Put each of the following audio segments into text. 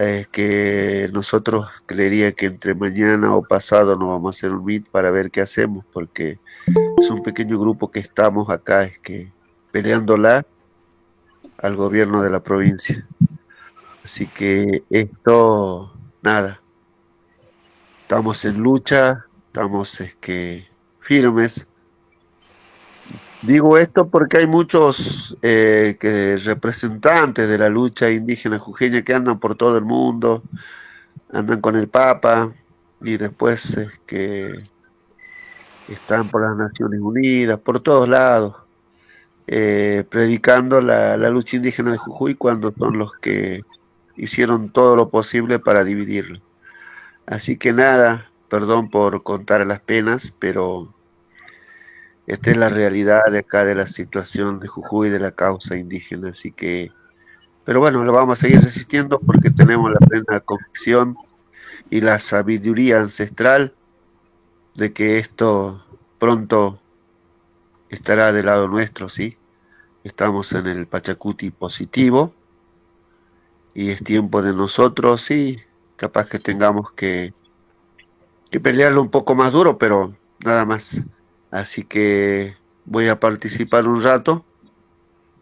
es que nosotros creería que entre mañana o pasado nos vamos a hacer un meet para ver qué hacemos, porque es un pequeño grupo que estamos acá, es que peleándola al gobierno de la provincia. Así que esto, nada, estamos en lucha, estamos es que firmes. Digo esto porque hay muchos representantes de la lucha indígena jujeña que andan por todo el mundo, andan con el Papa y después es que están por las Naciones Unidas, por todos lados, predicando la lucha indígena de Jujuy cuando son los que hicieron todo lo posible para dividirlo. Así que nada, perdón por contar las penas, pero esta es la realidad de acá de la situación de Jujuy, de la causa indígena. Así que, pero bueno, lo vamos a seguir resistiendo porque tenemos la plena convicción y la sabiduría ancestral de que esto pronto estará del lado nuestro, ¿sí? Estamos en el Pachacuti positivo y es tiempo de nosotros, sí, capaz que tengamos que pelearlo un poco más duro, pero nada más. Así que voy a participar un rato.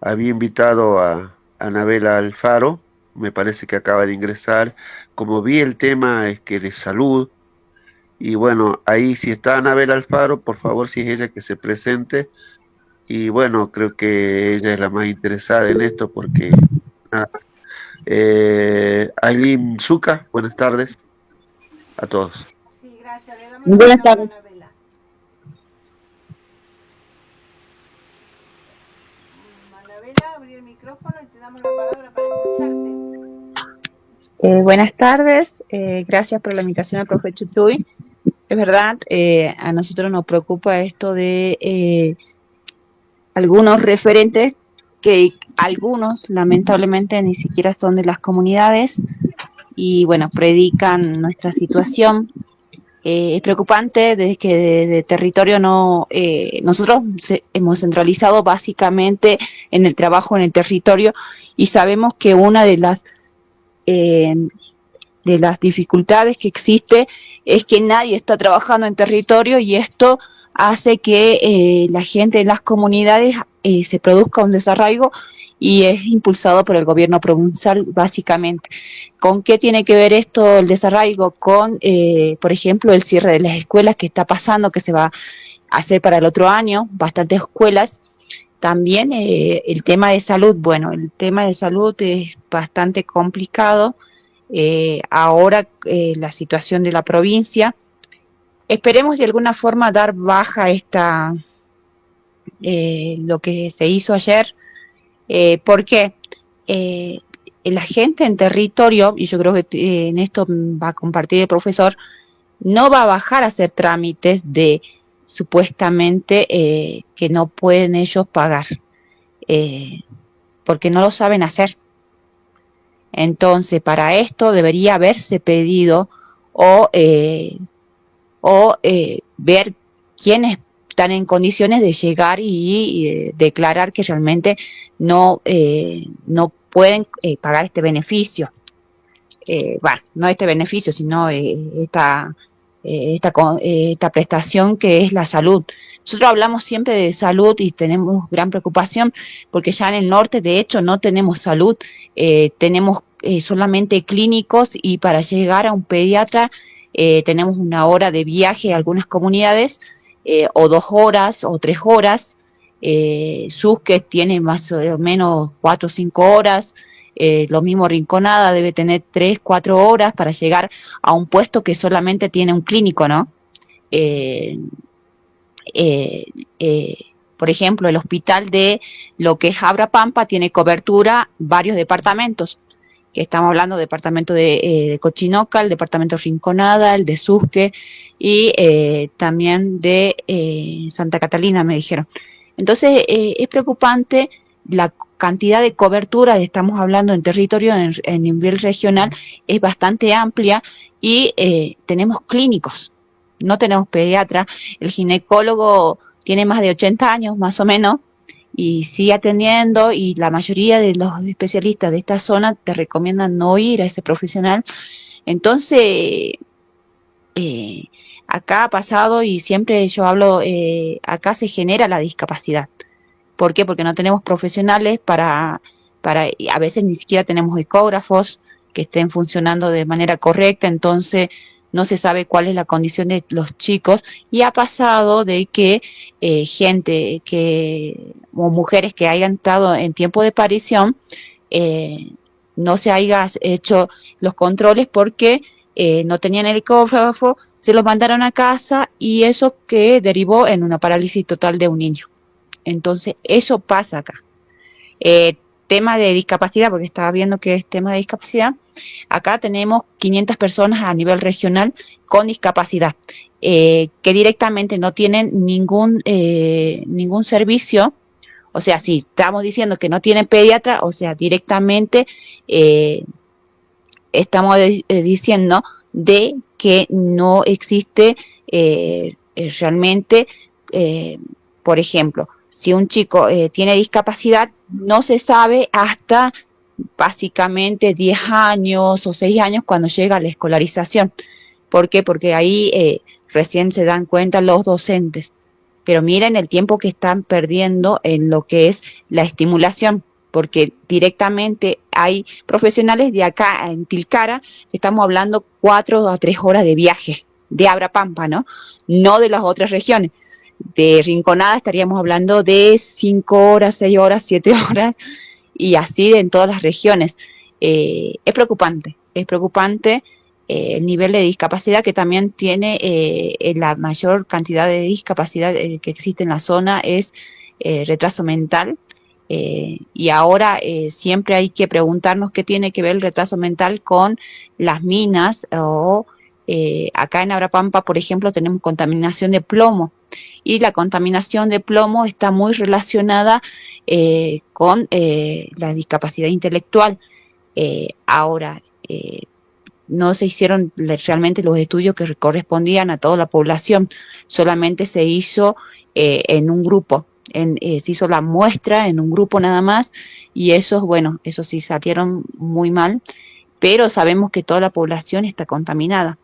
Había invitado a Anabela Alfaro, me parece que acaba de ingresar. Como vi el tema es que de salud, y bueno, ahí si está Anabela Alfaro, por favor, si es ella que se presente. Y bueno, creo que ella es la más interesada en esto porque... nada. Aileen Zucca, buenas tardes a todos. Sí, gracias. Le damos la Buenas palabra a tardes. Anabela. Anabela, abrí el micrófono y te damos la palabra para escucharte. Buenas tardes, gracias por la invitación al profe Chuchuy. Es verdad, a nosotros nos preocupa esto de algunos referentes que algunos lamentablemente ni siquiera son de las comunidades y bueno, predican nuestra situación. Es preocupante desde que de territorio no, nosotros hemos centralizado básicamente en el trabajo en el territorio y sabemos que una eh, de las dificultades que existe es que nadie está trabajando en territorio y esto hace que la gente en las comunidades se produzca un desarraigo y es impulsado por el gobierno provincial básicamente. ¿Con qué tiene que ver esto el desarraigo? Con, por ejemplo, el cierre de las escuelas que está pasando, que se va a hacer para el otro año, bastantes escuelas. También el tema de salud, bueno, el tema de salud es bastante complicado. Ahora la situación de la provincia. Esperemos de alguna forma dar baja a lo que se hizo ayer, porque eh, la gente en territorio, y yo creo que en esto va a compartir el profesor, no va a bajar a hacer trámites de supuestamente que no pueden ellos pagar, eh, porque no lo saben hacer. Entonces, para esto debería haberse pedido o, eh, o ver quiénes están en condiciones de llegar y declarar que realmente no pueden pagar este beneficio. Bueno, no este beneficio, sino esta prestación que es la salud. Nosotros hablamos siempre de salud y tenemos gran preocupación porque ya en el norte, de hecho, no tenemos salud, tenemos solamente clínicos y para llegar a un pediatra tenemos una hora de viaje a algunas comunidades, o 2 horas o 3 horas. Susque tiene más o menos 4 o 5 horas. Lo mismo Rinconada debe tener 3, 4 horas para llegar a un puesto que solamente tiene un clínico, ¿no? Eh, eh, eh, por ejemplo, el hospital de lo que es Abrapampa tiene cobertura varios departamentos, que estamos hablando del departamento de Cochinoca, el departamento de Rinconada, el de Susque y también de Santa Catalina, me dijeron. Entonces, es preocupante la cantidad de cobertura, estamos hablando en territorio, en nivel regional, es bastante amplia y tenemos clínicos, no tenemos pediatra. El ginecólogo tiene más de 80 años, más o menos, y sigue atendiendo, y la mayoría de los especialistas de esta zona te recomiendan no ir a ese profesional. Entonces, eh, acá ha pasado, y siempre yo hablo, acá se genera la discapacidad. ¿Por qué? Porque no tenemos profesionales y a veces ni siquiera tenemos ecógrafos que estén funcionando de manera correcta, entonces no se sabe cuál es la condición de los chicos, y ha pasado de que o mujeres que hayan estado en tiempo de parición, eh, no se haya hecho los controles porque no tenían el ecógrafo, se los mandaron a casa, y eso que derivó en una parálisis total de un niño. Entonces, eso pasa acá. Tema de discapacidad, porque estaba viendo que es tema de discapacidad. Acá tenemos 500 personas a nivel regional con discapacidad, que directamente no tienen ningún servicio. O sea, si estamos diciendo que no tienen pediatra, o sea, directamente estamos diciendo de que no existe realmente, por ejemplo, si un chico tiene discapacidad, no se sabe hasta básicamente 10 años o 6 años cuando llega a la escolarización. ¿Por qué? Porque ahí recién se dan cuenta los docentes. Pero miren el tiempo que están perdiendo en lo que es la estimulación, porque directamente hay profesionales de acá en Tilcara, estamos hablando 4 a 3 horas de viaje de Abrapampa, ¿no? No de las otras regiones. De Rinconada estaríamos hablando de 5 horas, 6 horas, 7 horas, y así en todas las regiones. Es preocupante el nivel de discapacidad que también tiene. La mayor cantidad de discapacidad que existe en la zona es retraso mental. Y ahora siempre hay que preguntarnos qué tiene que ver el retraso mental con las minas, o acá en Abrapampa, por ejemplo, tenemos contaminación de plomo, y la contaminación de plomo está muy relacionada con la discapacidad intelectual. Ahora, no se hicieron realmente los estudios que correspondían a toda la población, solamente se hizo en un grupo. Se hizo la muestra en un grupo nada más, y esos sí salieron muy mal, pero sabemos que toda la población está contaminada.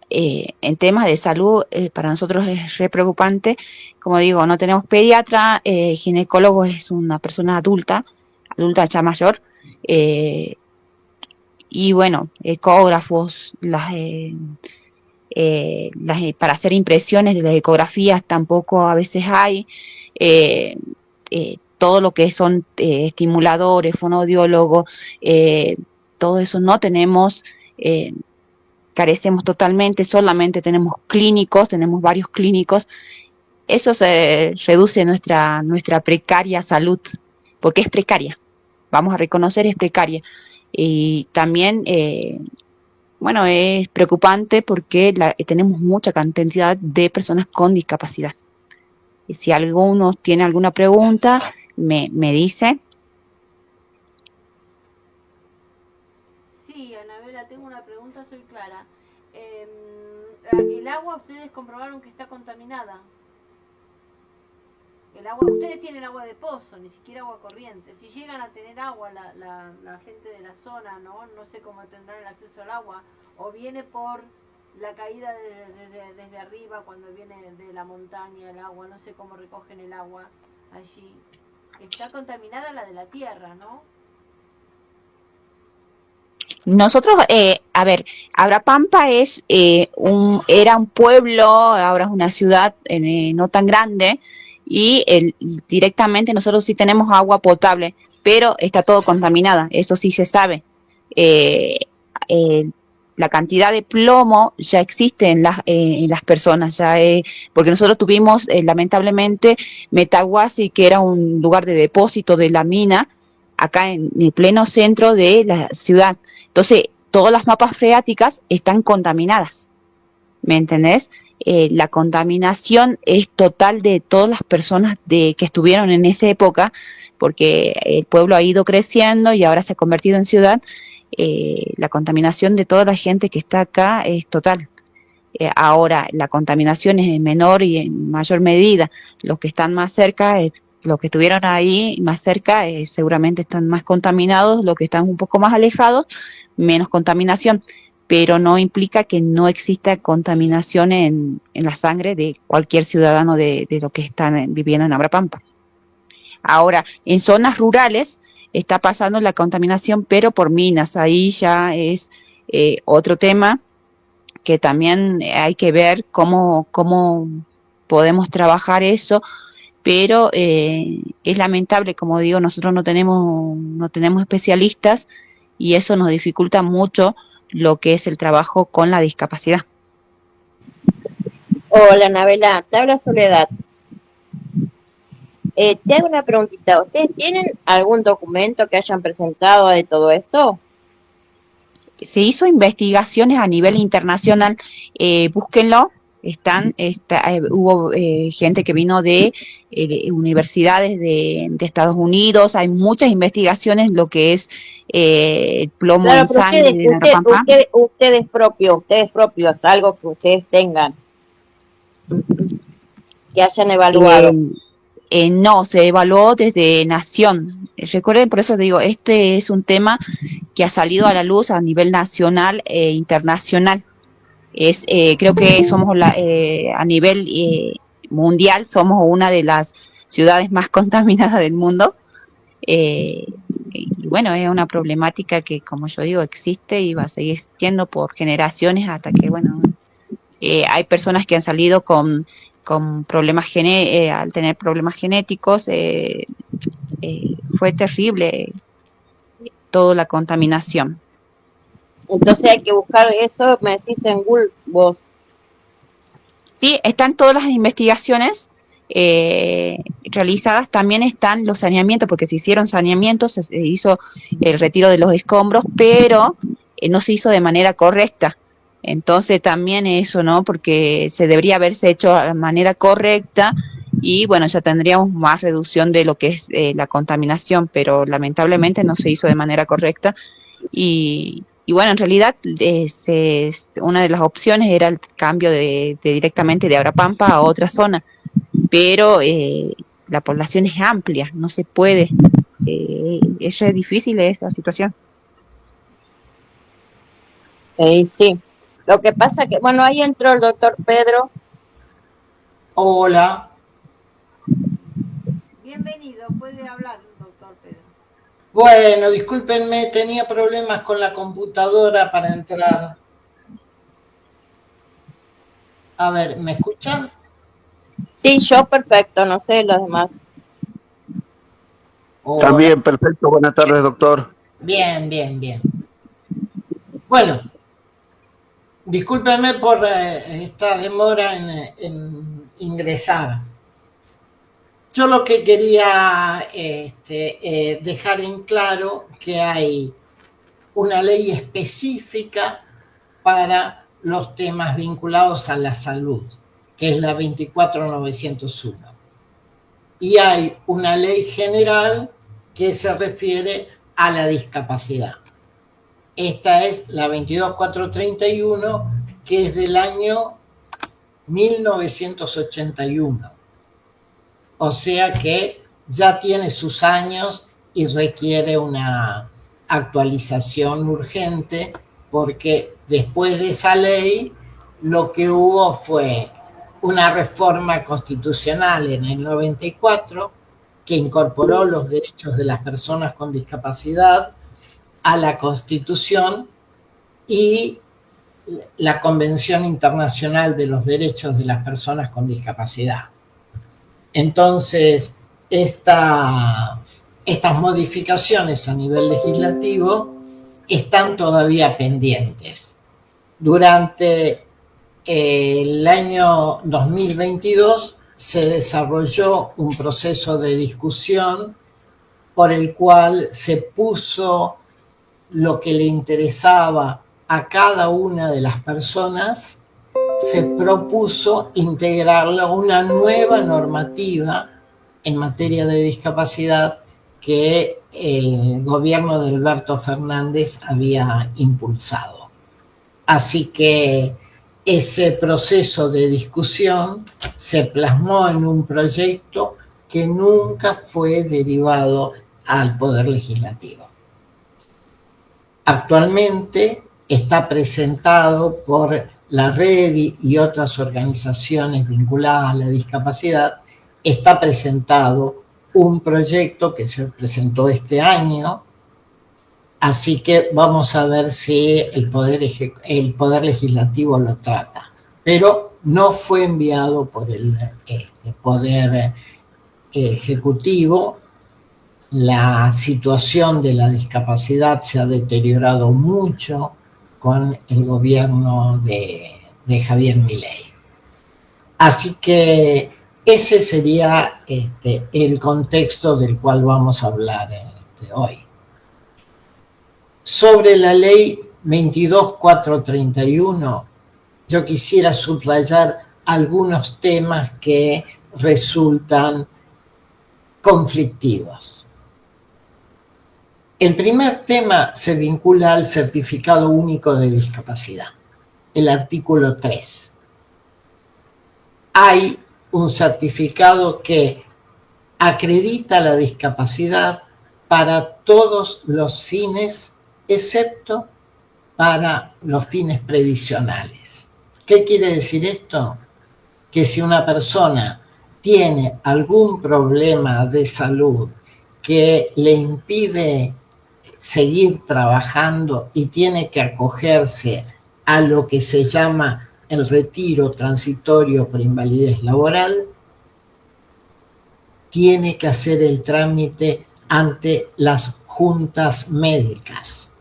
En temas de salud, para nosotros es re preocupante. Como digo, no tenemos pediatra, ginecólogo es una persona adulta ya mayor, y bueno, ecógrafos, para hacer impresiones de las ecografías tampoco a veces hay. Todo lo que son estimuladores, fonoaudiólogos, todo eso no tenemos. Carecemos totalmente, solamente tenemos clínicos, tenemos varios clínicos. Eso se reduce nuestra precaria salud, porque es precaria, vamos a reconocer, es precaria. Y también, es preocupante porque tenemos mucha cantidad de personas con discapacidad. Y si alguno tiene alguna pregunta, me dice. Sí, Anabela, tengo una pregunta, soy Clara. ¿El agua ustedes comprobaron que está contaminada? El agua, ustedes tienen agua de pozo, ni siquiera agua corriente. Si llegan a tener agua la gente de la zona, no sé cómo tendrán el acceso al agua, o viene por la caída desde arriba, cuando viene de la montaña el agua, no sé cómo recogen el agua allí. Está contaminada la de la tierra, ¿no? Nosotros, Abrapampa era un pueblo, ahora es una ciudad no tan grande, y directamente nosotros sí tenemos agua potable, pero está todo contaminada, eso sí se sabe. La cantidad de plomo ya existe en las personas, porque nosotros tuvimos lamentablemente Metahuasi, que era un lugar de depósito de la mina, acá en el pleno centro de la ciudad. Entonces, todas las mapas freáticas están contaminadas, ¿me entendés? La contaminación es total de todas las personas que estuvieron en esa época, porque el pueblo ha ido creciendo y ahora se ha convertido en ciudad. La contaminación de toda la gente que está acá es total. Ahora la contaminación es en menor y en mayor medida. Los que están más cerca, los que estuvieron ahí más cerca, seguramente están más contaminados, los que están un poco más alejados, menos contaminación, pero no implica que no exista contaminación en la sangre de cualquier ciudadano de los que están viviendo en Abrapampa. Ahora, en zonas rurales está pasando la contaminación, pero por minas, ahí ya es otro tema que también hay que ver cómo podemos trabajar eso, pero es lamentable, como digo, nosotros no tenemos especialistas y eso nos dificulta mucho lo que es el trabajo con la discapacidad. Hola, Anabela, te habla Soledad. Te hago una preguntita. ¿Ustedes tienen algún documento que hayan presentado de todo esto? Se hizo investigaciones a nivel internacional, búsquenlo, hubo gente que vino de universidades de Estados Unidos, hay muchas investigaciones, lo que es el plomo Claro, en pero sangre de Abrapampa. ustedes propios, algo que ustedes tengan, que hayan evaluado. No, se evaluó desde Nación. Recuerden, por eso digo, este es un tema que ha salido a la luz a nivel nacional e internacional. Creo que somos a nivel mundial, somos una de las ciudades más contaminadas del mundo. Y bueno, es una problemática que, como yo digo, existe y va a seguir existiendo por generaciones hasta que, bueno, hay personas que han salido con problemas al tener problemas genéticos, fue terrible toda la contaminación. Entonces hay que buscar eso, me decís en Google vos. Sí, están todas las investigaciones realizadas, también están los saneamientos, porque se hicieron saneamientos, se hizo el retiro de los escombros, pero no se hizo de manera correcta. Entonces también eso, ¿no? Porque se debería haberse hecho de manera correcta y bueno, ya tendríamos más reducción de lo que es la contaminación, pero lamentablemente no se hizo de manera correcta y bueno, en realidad una de las opciones era el cambio de directamente de Abrapampa a otra zona, pero la población es amplia, no se puede, es difícil esa situación. Sí. Lo que pasa que, bueno, ahí entró el doctor Pedro. Hola. Bienvenido, puede hablar, doctor Pedro. Bueno, discúlpenme, tenía problemas con la computadora para entrar. A ver, ¿me escuchan? Sí, yo perfecto, no sé los demás. Hola. También, perfecto. Buenas tardes, doctor. Bien. Bueno, discúlpenme por esta demora en ingresar. Yo lo que quería dejar en claro que hay una ley específica para los temas vinculados a la salud, que es la 24901. Y hay una ley general que se refiere a la discapacidad. Esta es la 22431, que es del año 1981. O sea que ya tiene sus años y requiere una actualización urgente, porque después de esa ley lo que hubo fue una reforma constitucional en el 94 que incorporó los derechos de las personas con discapacidad a la Constitución y la Convención Internacional de los Derechos de las Personas con Discapacidad. Entonces, estas modificaciones a nivel legislativo están todavía pendientes. Durante el año 2022 se desarrolló un proceso de discusión por el cual se puso lo que le interesaba a cada una de las personas, se propuso integrarlo a una nueva normativa en materia de discapacidad que el gobierno de Alberto Fernández había impulsado. Así que ese proceso de discusión se plasmó en un proyecto que nunca fue derivado al Poder Legislativo. Actualmente está presentado por la red y otras organizaciones vinculadas a la discapacidad, está presentado un proyecto que se presentó este año, así que vamos a ver si el Poder Legislativo lo trata. Pero no fue enviado por el Poder Ejecutivo. La situación de la discapacidad se ha deteriorado mucho con el gobierno de Javier Milei. Así que ese sería el contexto del cual vamos a hablar hoy. Sobre la ley 22.431, yo quisiera subrayar algunos temas que resultan conflictivos. El primer tema se vincula al certificado único de discapacidad, el artículo 3. Hay un certificado que acredita la discapacidad para todos los fines, excepto para los fines previsionales. ¿Qué quiere decir esto? Que si una persona tiene algún problema de salud que le impide seguir trabajando y tiene que acogerse a lo que se llama el retiro transitorio por invalidez laboral, tiene que hacer el trámite ante las juntas médicas.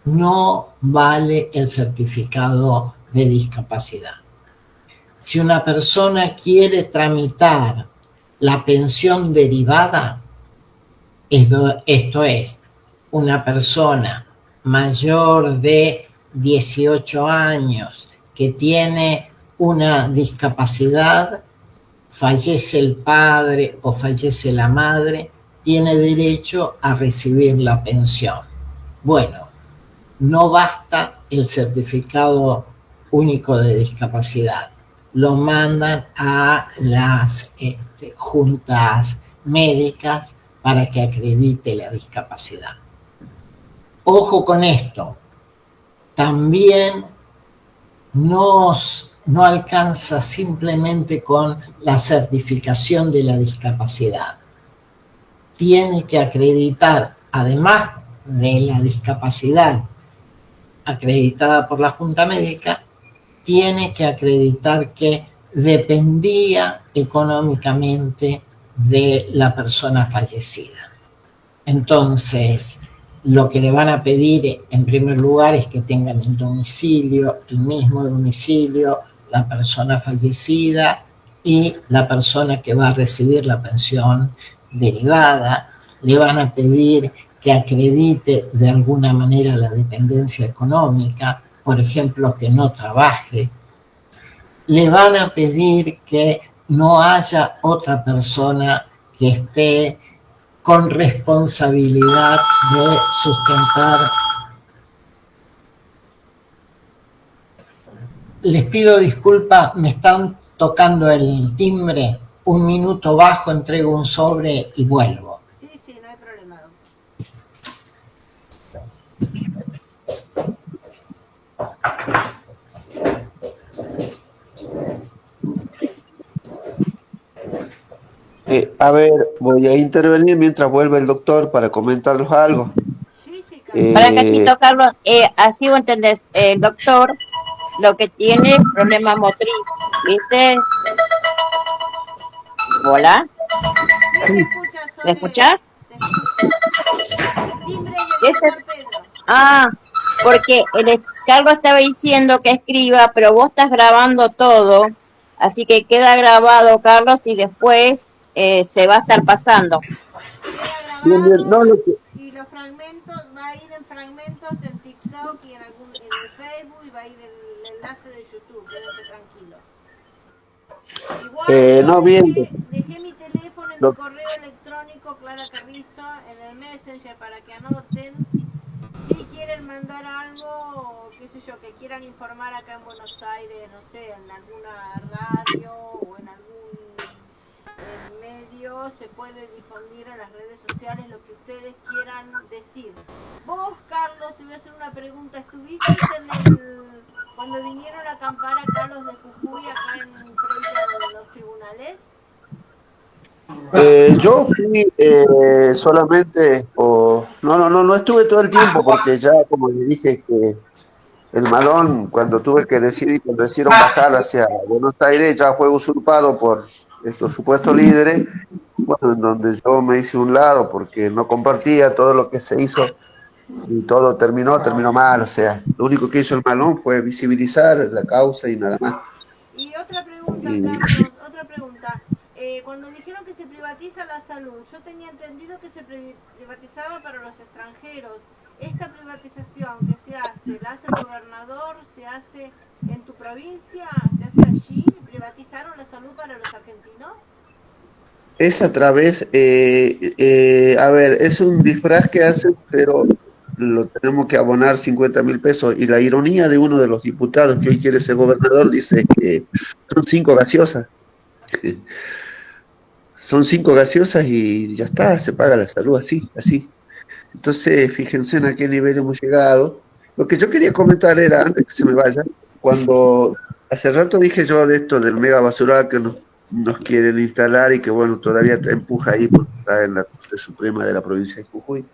No vale el certificado de discapacidad. Si una persona quiere tramitar la pensión derivada, esto es, una persona mayor de 18 años que tiene una discapacidad, fallece el padre o fallece la madre, tiene derecho a recibir la pensión. Bueno, no basta el certificado único de discapacidad. Lo mandan a las juntas médicas para que acredite la discapacidad. Ojo con esto, también no alcanza simplemente con la certificación de la discapacidad. Tiene que acreditar, además de la discapacidad acreditada por la Junta Médica, tiene que acreditar que dependía económicamente de la persona fallecida. Entonces, lo que le van a pedir en primer lugar es que tengan el mismo domicilio, la persona fallecida y la persona que va a recibir la pensión derivada. Le van a pedir que acredite de alguna manera la dependencia económica, por ejemplo, que no trabaje. Le van a pedir que no haya otra persona que esté con responsabilidad de sustentar. Les pido disculpas, me están tocando el timbre. Un minuto bajo, entrego un sobre y vuelvo. Sí, no hay problema. A ver, voy a intervenir mientras vuelve el doctor para comentarles algo. Para cachito, Carlos, así vos entendés, el doctor lo que tiene es problema motriz, ¿viste? ¿Hola? ¿Me escuchás? Porque el Carlos estaba diciendo que escriba, pero vos estás grabando todo, así que queda grabado, Carlos, y después se va a estar pasando. Bien, no, y los fragmentos, va a ir en fragmentos en TikTok y en el Facebook, y va a ir el enlace de YouTube, quédense tranquilos. Igual, no, bien. Dejé mi teléfono en mi correo electrónico, Clara Carrizo, en el Messenger para que anoten. si quieren mandar algo, qué sé yo, que quieran informar acá en Buenos Aires, no sé, en alguna radio o en algún medio, se puede difundir en las redes sociales lo que ustedes quieran decir. Vos, Carlos, te voy a hacer una pregunta. ¿Estuviste cuando vinieron a acampar acá los de Jujuy, acá en frente a los tribunales? Yo fui solamente, no estuve todo el tiempo porque ya, como le dije, que el Malón, cuando tuve que decidir, cuando decidieron bajar hacia Buenos Aires, ya fue usurpado por estos supuestos líderes, bueno, en donde yo me hice un lado porque no compartía todo lo que se hizo y todo terminó mal, o sea, lo único que hizo el Malón fue visibilizar la causa y nada más. Y otra pregunta, Carlos, otra pregunta. Cuando dijeron que se privatiza la salud, yo tenía entendido que se privatizaba para los extranjeros. ¿Esta privatización que se hace, la hace el gobernador, se hace en tu provincia, se hace allí? ¿Privatizaron la salud para los argentinos? Es a través, a ver, es un disfraz que hacen, pero lo tenemos que abonar 50.000 pesos. Y la ironía de uno de los diputados que hoy quiere ser gobernador dice que son 5 gaseosas. Son 5 gaseosas y ya está, se paga la salud así, así. Entonces, fíjense en a qué nivel hemos llegado. Lo que yo quería comentar era, antes que se me vaya, cuando hace rato dije yo de esto del mega basural que nos quieren instalar y que bueno, todavía está empuja ahí porque está en la Corte Suprema de la provincia de Jujuy.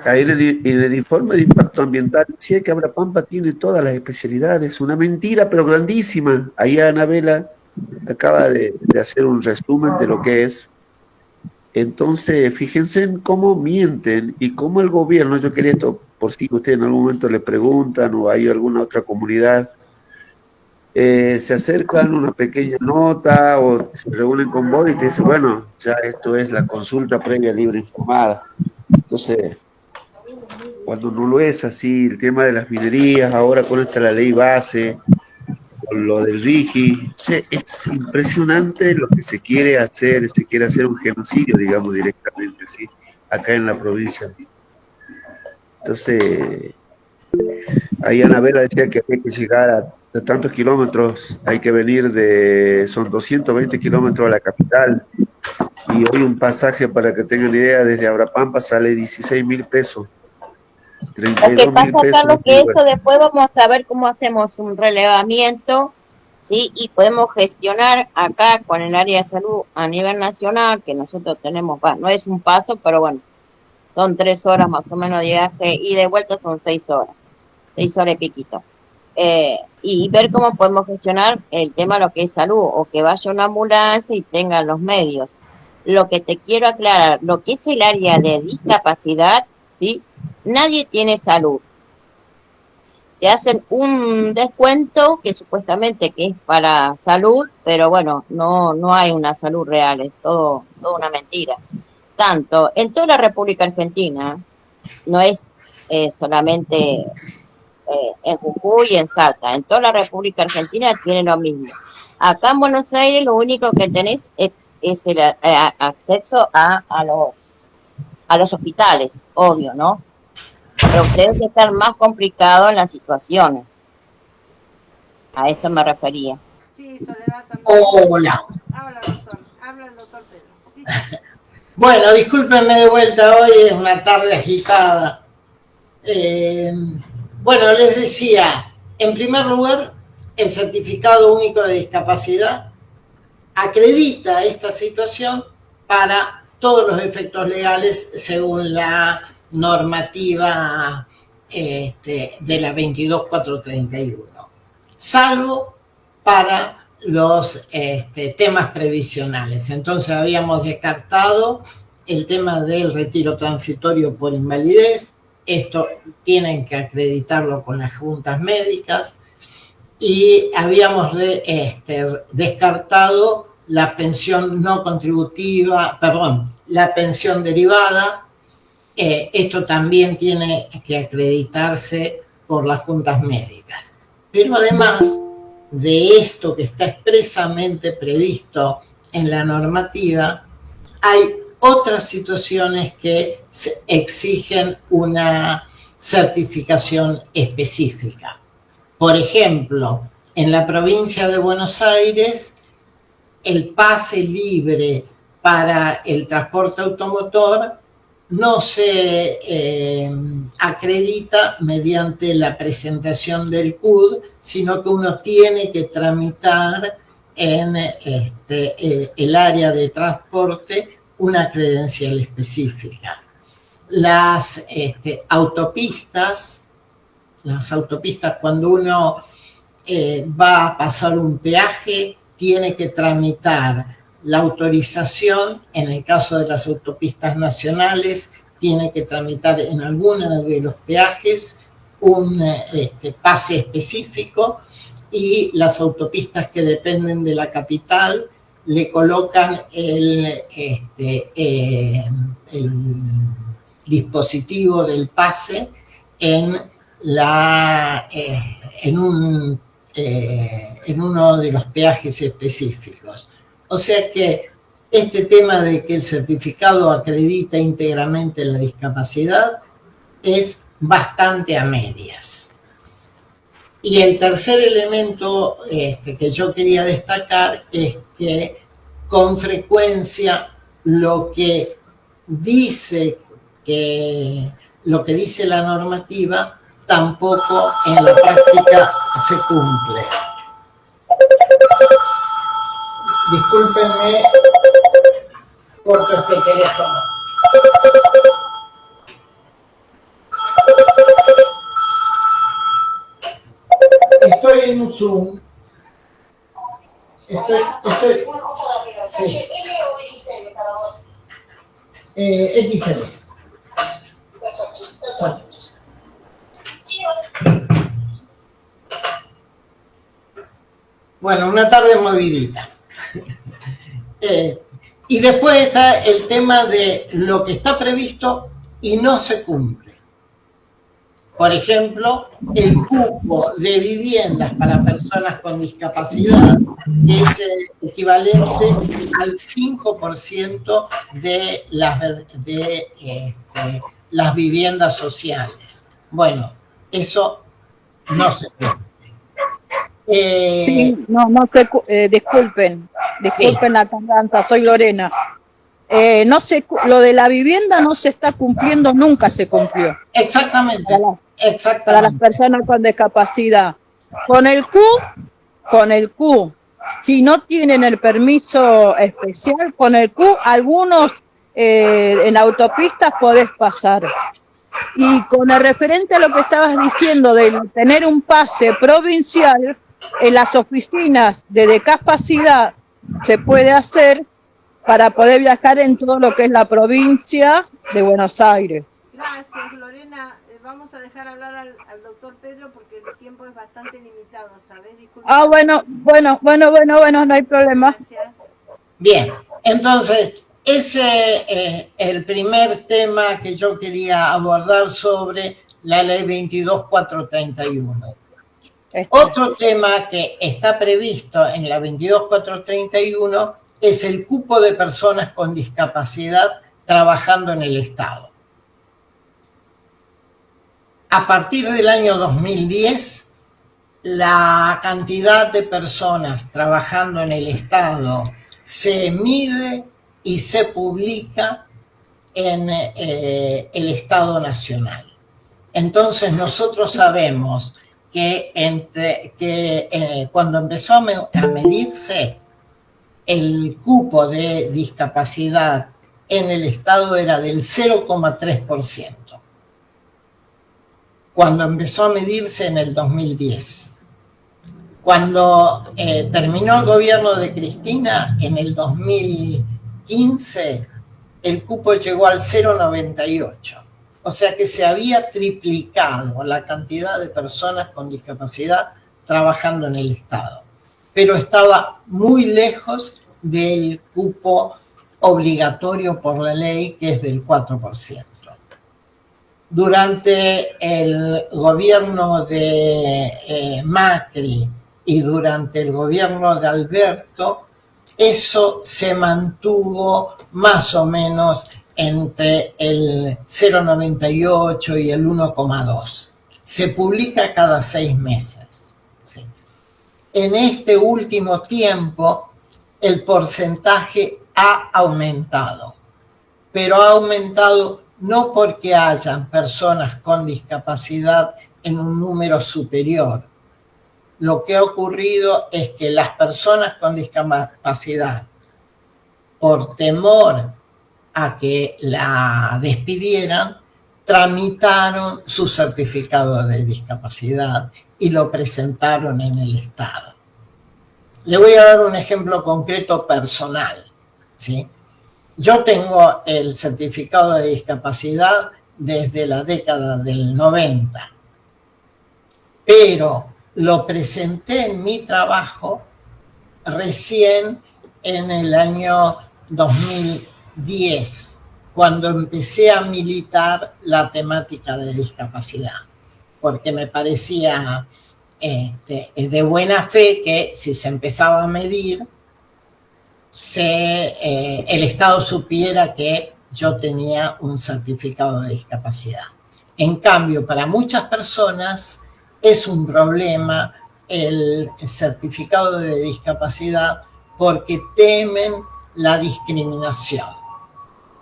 Ahí en el informe de impacto ambiental decía que Abrapampa tiene todas las especialidades, una mentira pero grandísima. Ahí Anabela acaba de hacer un resumen de lo que es. Entonces, fíjense en cómo mienten y cómo el gobierno, yo quería esto, por si ustedes en algún momento le preguntan o hay alguna otra comunidad, se acercan a una pequeña nota o se reúnen con vos y te dicen, bueno, ya esto es la consulta previa libre informada. Entonces, cuando no lo es así, el tema de las minerías, ahora con esta la ley base, con lo del RIGI, es impresionante lo que se quiere hacer un genocidio, digamos, directamente, ¿sí? Acá en la provincia. Entonces, ahí Anabela decía que hay que llegar a tantos kilómetros, hay que venir son 220 kilómetros a la capital, y hoy un pasaje, para que tengan idea, desde Abrapampa sale 16.000 pesos. Lo que pasa, Carlos, que eso después vamos a ver cómo hacemos un relevamiento, ¿sí? Y podemos gestionar acá con el área de salud a nivel nacional, que nosotros tenemos, no es un paso, pero bueno, son 3 horas más o menos de viaje y de vuelta son 6 horas y piquito. Y ver cómo podemos gestionar el tema de lo que es salud, o que vaya una ambulancia y tengan los medios. Lo que te quiero aclarar, lo que es el área de discapacidad, ¿sí? Nadie tiene salud. Te hacen un descuento que supuestamente que es para salud, pero bueno, no hay una salud real, es todo una mentira. Tanto en toda la República Argentina, no es solamente en Jujuy y en Salta, en toda la República Argentina tienen lo mismo. Acá en Buenos Aires lo único que tenés es el acceso a los hospitales, obvio, ¿no? Pero ustedes que están más complicados en las situaciones. A eso me refería. Sí, Soledad también. Hola. Habla el doctor Pedro. Sí, sí. Bueno, discúlpenme de vuelta, hoy es una tarde agitada. Bueno, les decía, en primer lugar, el certificado único de discapacidad acredita esta situación para todos los efectos legales según la normativa de la 22431, salvo para los temas previsionales. Entonces habíamos descartado el tema del retiro transitorio por invalidez. Esto tienen que acreditarlo con las juntas médicas. Y habíamos descartado la pensión no contributiva, la pensión derivada. Esto también tiene que acreditarse por las juntas médicas. Pero además de esto que está expresamente previsto en la normativa, hay otras situaciones que exigen una certificación específica. Por ejemplo, en la provincia de Buenos Aires, el pase libre para el transporte automotor no se acredita mediante la presentación del CUD, sino que uno tiene que tramitar en el área de transporte una credencial específica. Las autopistas, cuando uno va a pasar un peaje, tiene que tramitar la autorización. En el caso de las autopistas nacionales, tiene que tramitar en alguno de los peajes un pase específico, y las autopistas que dependen de la capital le colocan el dispositivo del pase en uno de los peajes específicos. O sea que este tema de que el certificado acredita íntegramente la discapacidad es bastante a medias. Y el tercer elemento que yo quería destacar es que con frecuencia lo que dice la normativa tampoco en la práctica se cumple. Discúlpenme, corto este teléfono. Estoy en un Zoom. Estoy. Sí. XL. Bueno, una tarde movidita. Y después está el tema de lo que está previsto y no se cumple. Por ejemplo, el cupo de viviendas para personas con discapacidad, que es equivalente al 5% de las viviendas sociales. Bueno, eso no se cumple. Sí, disculpen Sí. la tardanza, soy Lorena. Lo de la vivienda no se está cumpliendo, nunca se cumplió. Exactamente. Para las personas con discapacidad. Con el Q, si no tienen el permiso especial, con el Q, algunos en autopistas podés pasar. Y con el referente a lo que estabas diciendo de tener un pase provincial, en las oficinas de discapacidad se puede hacer para poder viajar en todo lo que es la provincia de Buenos Aires. Gracias, Lorena. Vamos a dejar hablar al doctor Pedro porque el tiempo es bastante limitado, ¿sabes? Disculpa. Bueno, no hay problema. Gracias. Bien, entonces, ese es el primer tema que yo quería abordar sobre la ley 22.431. Otro tema que está previsto en la 22.431 es el cupo de personas con discapacidad trabajando en el Estado. A partir del año 2010, la cantidad de personas trabajando en el Estado se mide y se publica en el Estado Nacional. Entonces nosotros sabemos que cuando empezó a medirse, el cupo de discapacidad en el Estado era del 0,3%. Cuando empezó a medirse en el 2010. Cuando terminó el gobierno de Cristina, en el 2015, el cupo llegó al 0,98%. O sea que se había triplicado la cantidad de personas con discapacidad trabajando en el Estado. Pero estaba muy lejos del cupo obligatorio por la ley, que es del 4%. Durante el gobierno de Macri y durante el gobierno de Alberto, eso se mantuvo más o menos entre el 0,98 y el 1,2. Se publica cada 6 meses. ¿Sí? En este último tiempo, el porcentaje ha aumentado, pero ha aumentado no porque hayan personas con discapacidad en un número superior. Lo que ha ocurrido es que las personas con discapacidad, por temor a que la despidieran, tramitaron su certificado de discapacidad y lo presentaron en el Estado. Le voy a dar un ejemplo concreto personal, ¿sí? Yo tengo el certificado de discapacidad desde la década del 90, pero lo presenté en mi trabajo recién en el año 2010, cuando empecé a militar la temática de discapacidad, porque me parecía de buena fe que si se empezaba a medir, el Estado supiera que yo tenía un certificado de discapacidad. En cambio, para muchas personas es un problema el certificado de discapacidad porque temen la discriminación.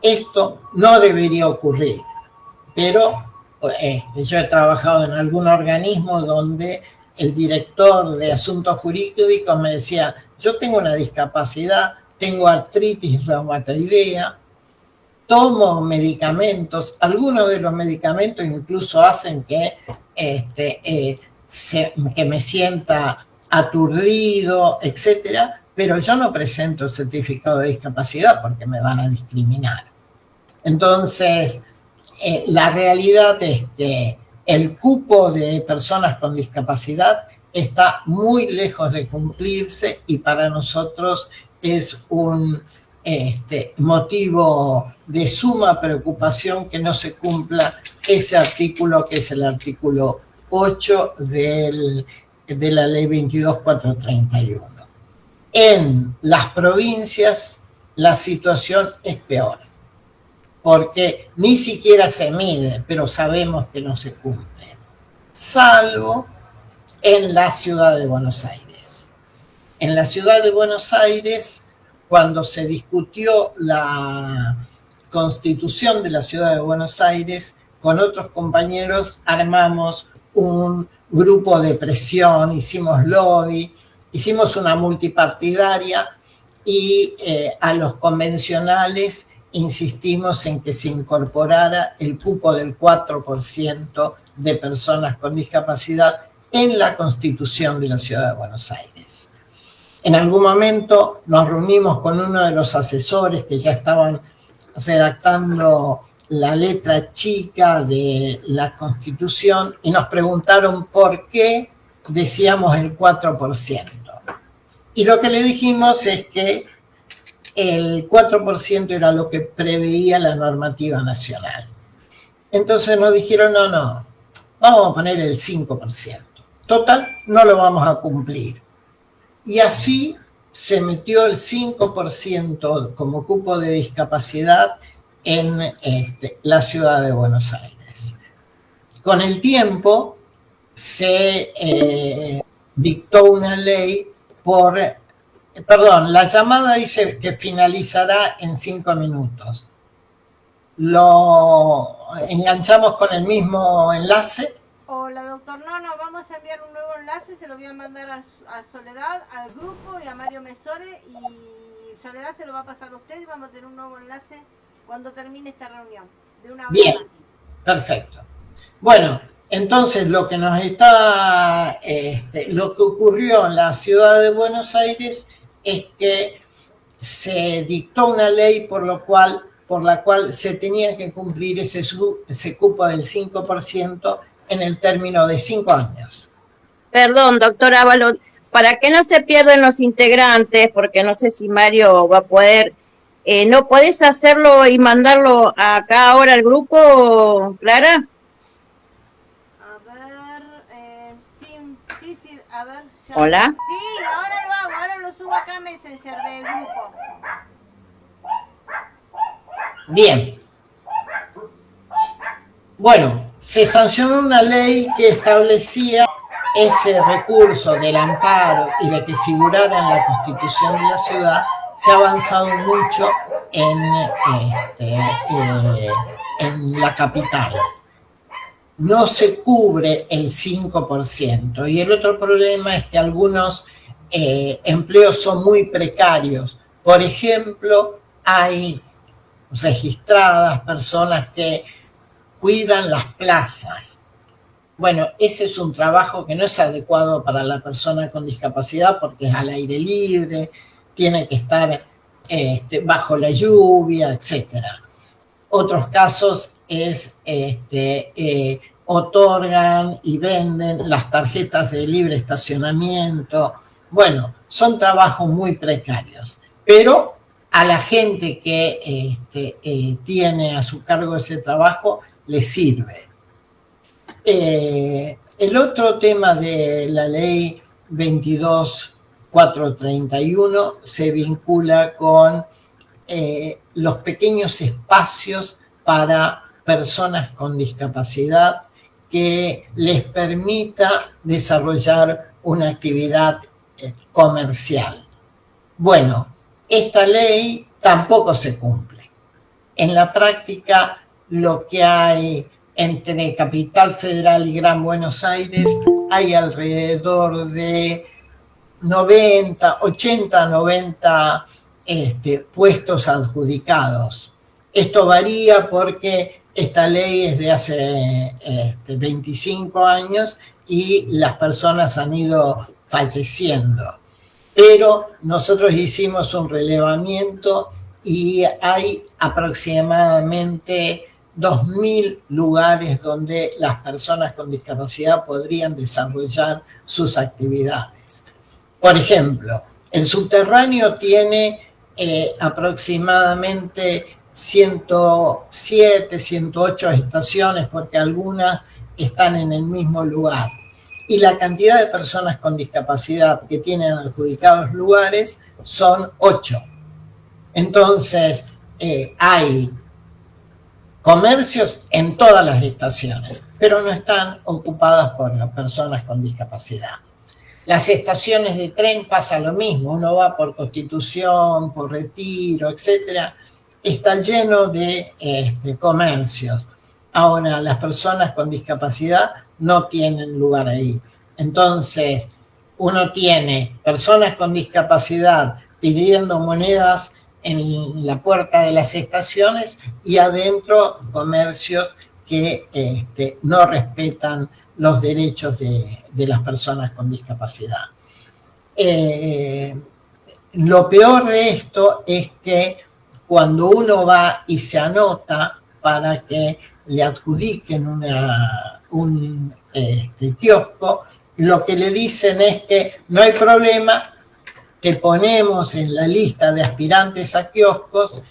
Esto no debería ocurrir, pero yo he trabajado en algún organismo donde el director de asuntos jurídicos me decía, yo tengo una discapacidad, tengo artritis reumatoidea, tomo medicamentos, algunos de los medicamentos incluso hacen que me sienta aturdido, etcétera, pero yo no presento el certificado de discapacidad porque me van a discriminar. Entonces, la realidad es que el cupo de personas con discapacidad está muy lejos de cumplirse y para nosotros es un motivo de suma preocupación que no se cumpla ese artículo que es el artículo 8 de la ley 22.431. En las provincias la situación es peor, porque ni siquiera se mide, pero sabemos que no se cumple, salvo en la ciudad de Buenos Aires. En la ciudad de Buenos Aires, cuando se discutió la constitución de la ciudad de Buenos Aires, con otros compañeros armamos un grupo de presión, hicimos lobby, hicimos una multipartidaria y a los convencionales insistimos en que se incorporara el cupo del 4% de personas con discapacidad en la Constitución de la Ciudad de Buenos Aires. En algún momento nos reunimos con uno de los asesores que ya estaban redactando la letra chica de la Constitución y nos preguntaron por qué decíamos el 4%. Y lo que le dijimos es que el 4% era lo que preveía la normativa nacional. Entonces nos dijeron, no, vamos a poner el 5%. Total, no lo vamos a cumplir. Y así se metió el 5% como cupo de discapacidad en la ciudad de Buenos Aires. Con el tiempo se dictó una ley la llamada dice que finalizará en 5 minutos. ¿Lo enganchamos con el mismo enlace? Hola, doctor. No, vamos a enviar un nuevo enlace, se lo voy a mandar a Soledad, al grupo y a Mario Mesore, y Soledad se lo va a pasar a usted y vamos a tener un nuevo enlace cuando termine esta reunión, de una hora Bien, más. Perfecto. Bueno, entonces lo que ocurrió en la ciudad de Buenos Aires es que se dictó una ley por la cual se tenía que cumplir ese cupo del 5% en el término de 5 años. Perdón, doctor Ábalos, para que no se pierdan los integrantes, porque no sé si Mario va a poder, ¿no podés hacerlo y mandarlo acá ahora al grupo, Clara? ver, sí, a ver. Ya. Hola. Sí, ahora lo hago, ahora lo subo acá a Messenger del grupo. Bien. Bueno, se sancionó una ley que establecía ese recurso del amparo y de que figurara en la Constitución de la ciudad. Se ha avanzado mucho en la capital. No se cubre el 5%. Y el otro problema es que algunos empleos son muy precarios. Por ejemplo, hay registradas personas que cuidan las plazas. Bueno, ese es un trabajo que no es adecuado para la persona con discapacidad porque es al aire libre, tiene que estar bajo la lluvia, etc. Otros casos es otorgan y venden las tarjetas de libre estacionamiento. Bueno, son trabajos muy precarios, pero a la gente que tiene a su cargo ese trabajo le sirve. El otro tema de la ley 22.431 se vincula con los pequeños espacios para personas con discapacidad que les permita desarrollar una actividad comercial. Bueno, esta ley tampoco se cumple. En la práctica, lo que hay entre Capital Federal y Gran Buenos Aires, hay alrededor de 80-90 puestos adjudicados. Esto varía porque esta ley es de hace 25 años y las personas han ido falleciendo. Pero nosotros hicimos un relevamiento y hay aproximadamente 2.000 lugares donde las personas con discapacidad podrían desarrollar sus actividades. Por ejemplo, el subterráneo tiene aproximadamente 107, 108 estaciones, porque algunas están en el mismo lugar. Y la cantidad de personas con discapacidad que tienen adjudicados lugares son 8. Entonces, hay comercios en todas las estaciones, pero no están ocupadas por las personas con discapacidad. Las estaciones de tren pasa lo mismo, uno va por Constitución, por Retiro, etcétera, está lleno de comercios. Ahora, las personas con discapacidad no tienen lugar ahí. Entonces, uno tiene personas con discapacidad pidiendo monedas en la puerta de las estaciones y adentro comercios que no respetan los derechos de las personas con discapacidad. Lo peor de esto es que cuando uno va y se anota para que le adjudiquen un kiosco, lo que le dicen es que no hay problema, te ponemos en la lista de aspirantes a kioscos,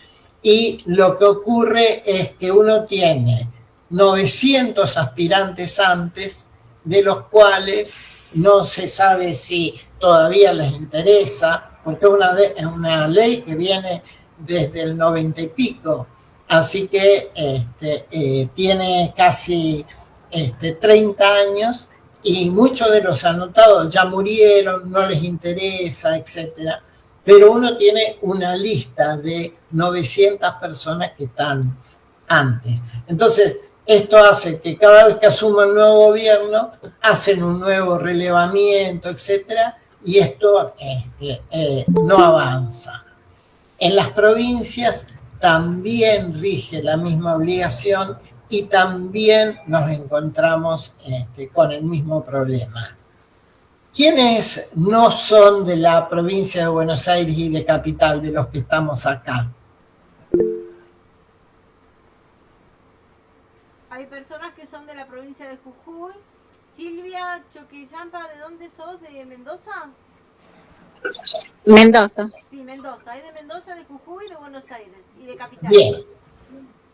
y lo que ocurre es que uno tiene 900 aspirantes antes, de los cuales no se sabe si todavía les interesa, porque es una ley que viene desde el 90 y pico, así que tiene casi 30 años, y muchos de los anotados ya murieron, no les interesa, etcétera. Pero uno tiene una lista de 900 personas que están antes. Entonces, esto hace que cada vez que asuma el nuevo gobierno, hacen un nuevo relevamiento, etcétera, y esto no avanza. En las provincias también rige la misma obligación y también nos encontramos con el mismo problema. ¿Quiénes no son de la provincia de Buenos Aires y de Capital, de los que estamos acá? Hay personas que son de la provincia de Jujuy. Silvia Choquillampa, ¿de dónde sos? ¿De Mendoza? Mendoza. Sí, Mendoza. Hay de Mendoza, de Jujuy, de Buenos Aires y de Capital.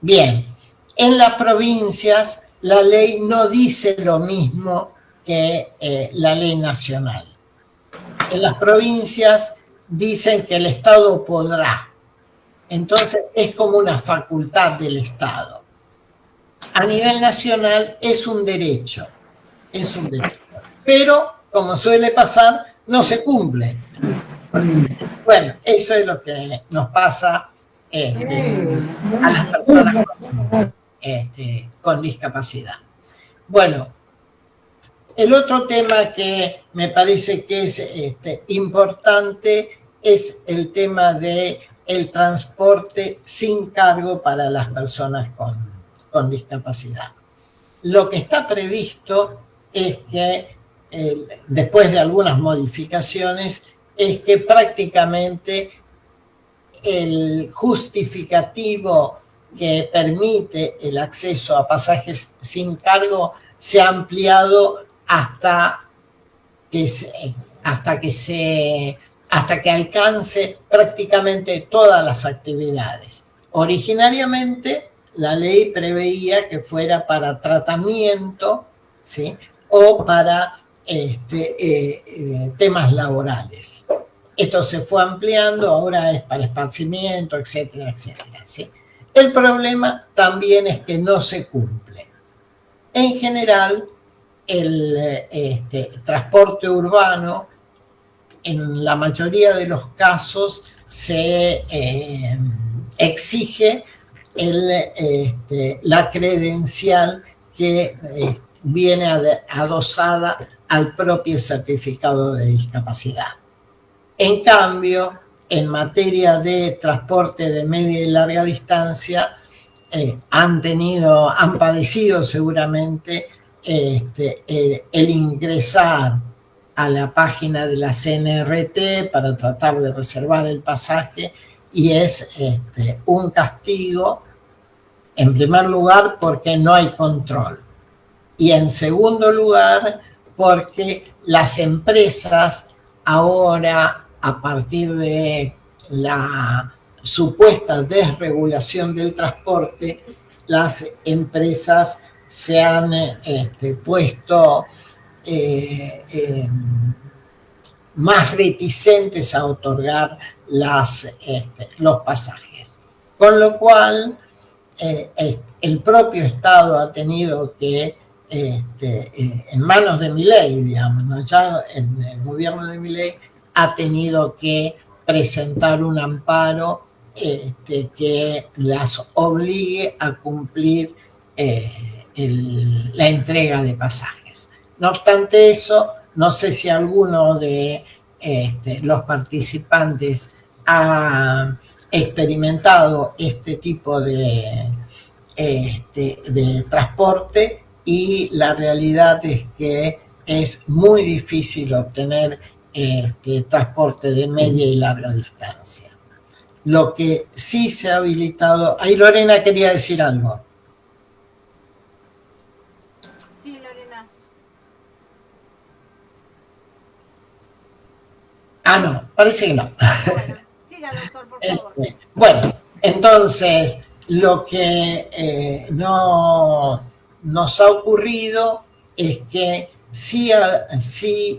Bien. En las provincias la ley no dice lo mismo que la ley nacional. En las provincias dicen que el Estado podrá. Entonces es como una facultad del Estado. A nivel nacional es un derecho. Es un derecho. Pero, como suele pasar, no se cumple. Bueno, eso es lo que nos pasa a las personas con discapacidad. Bueno, el otro tema que me parece que es importante es el tema de el transporte sin cargo para las personas con discapacidad. Lo que está previsto es que, después de algunas modificaciones, es que prácticamente el justificativo que permite el acceso a pasajes sin cargo se ha ampliado hasta que alcance prácticamente todas las actividades. Originariamente, la ley preveía que fuera para tratamiento, ¿sí?, o para temas laborales. Esto se fue ampliando, ahora es para esparcimiento, etcétera, etcétera, ¿sí? El problema también es que no se cumple. En general, el transporte urbano, en la mayoría de los casos, se exige la credencial que viene adosada al propio certificado de discapacidad. En cambio, en materia de transporte de media y larga distancia, han padecido seguramente el ingresar a la página de la CNRT para tratar de reservar el pasaje, y es un castigo, en primer lugar, porque no hay control, y en segundo lugar, porque las empresas ahora, a partir de la supuesta desregulación del transporte, las empresas se han puesto más reticentes a otorgar los pasajes. Con lo cual, el propio Estado ha tenido que, en manos de Milei, digamos, ¿no? Ya en el gobierno de Milei ha tenido que presentar un amparo que las obligue a cumplir la entrega de pasajes. No obstante eso, no sé si alguno de los participantes ha experimentado este tipo de transporte, y la realidad es que es muy difícil obtener transporte de media y larga distancia. Lo que sí se ha habilitado... Ahí Lorena quería decir algo. Sí, Lorena. Ah, no, parece que no. Bueno, siga, doctor, por favor. Bueno, entonces, lo que nos ha ocurrido es que sí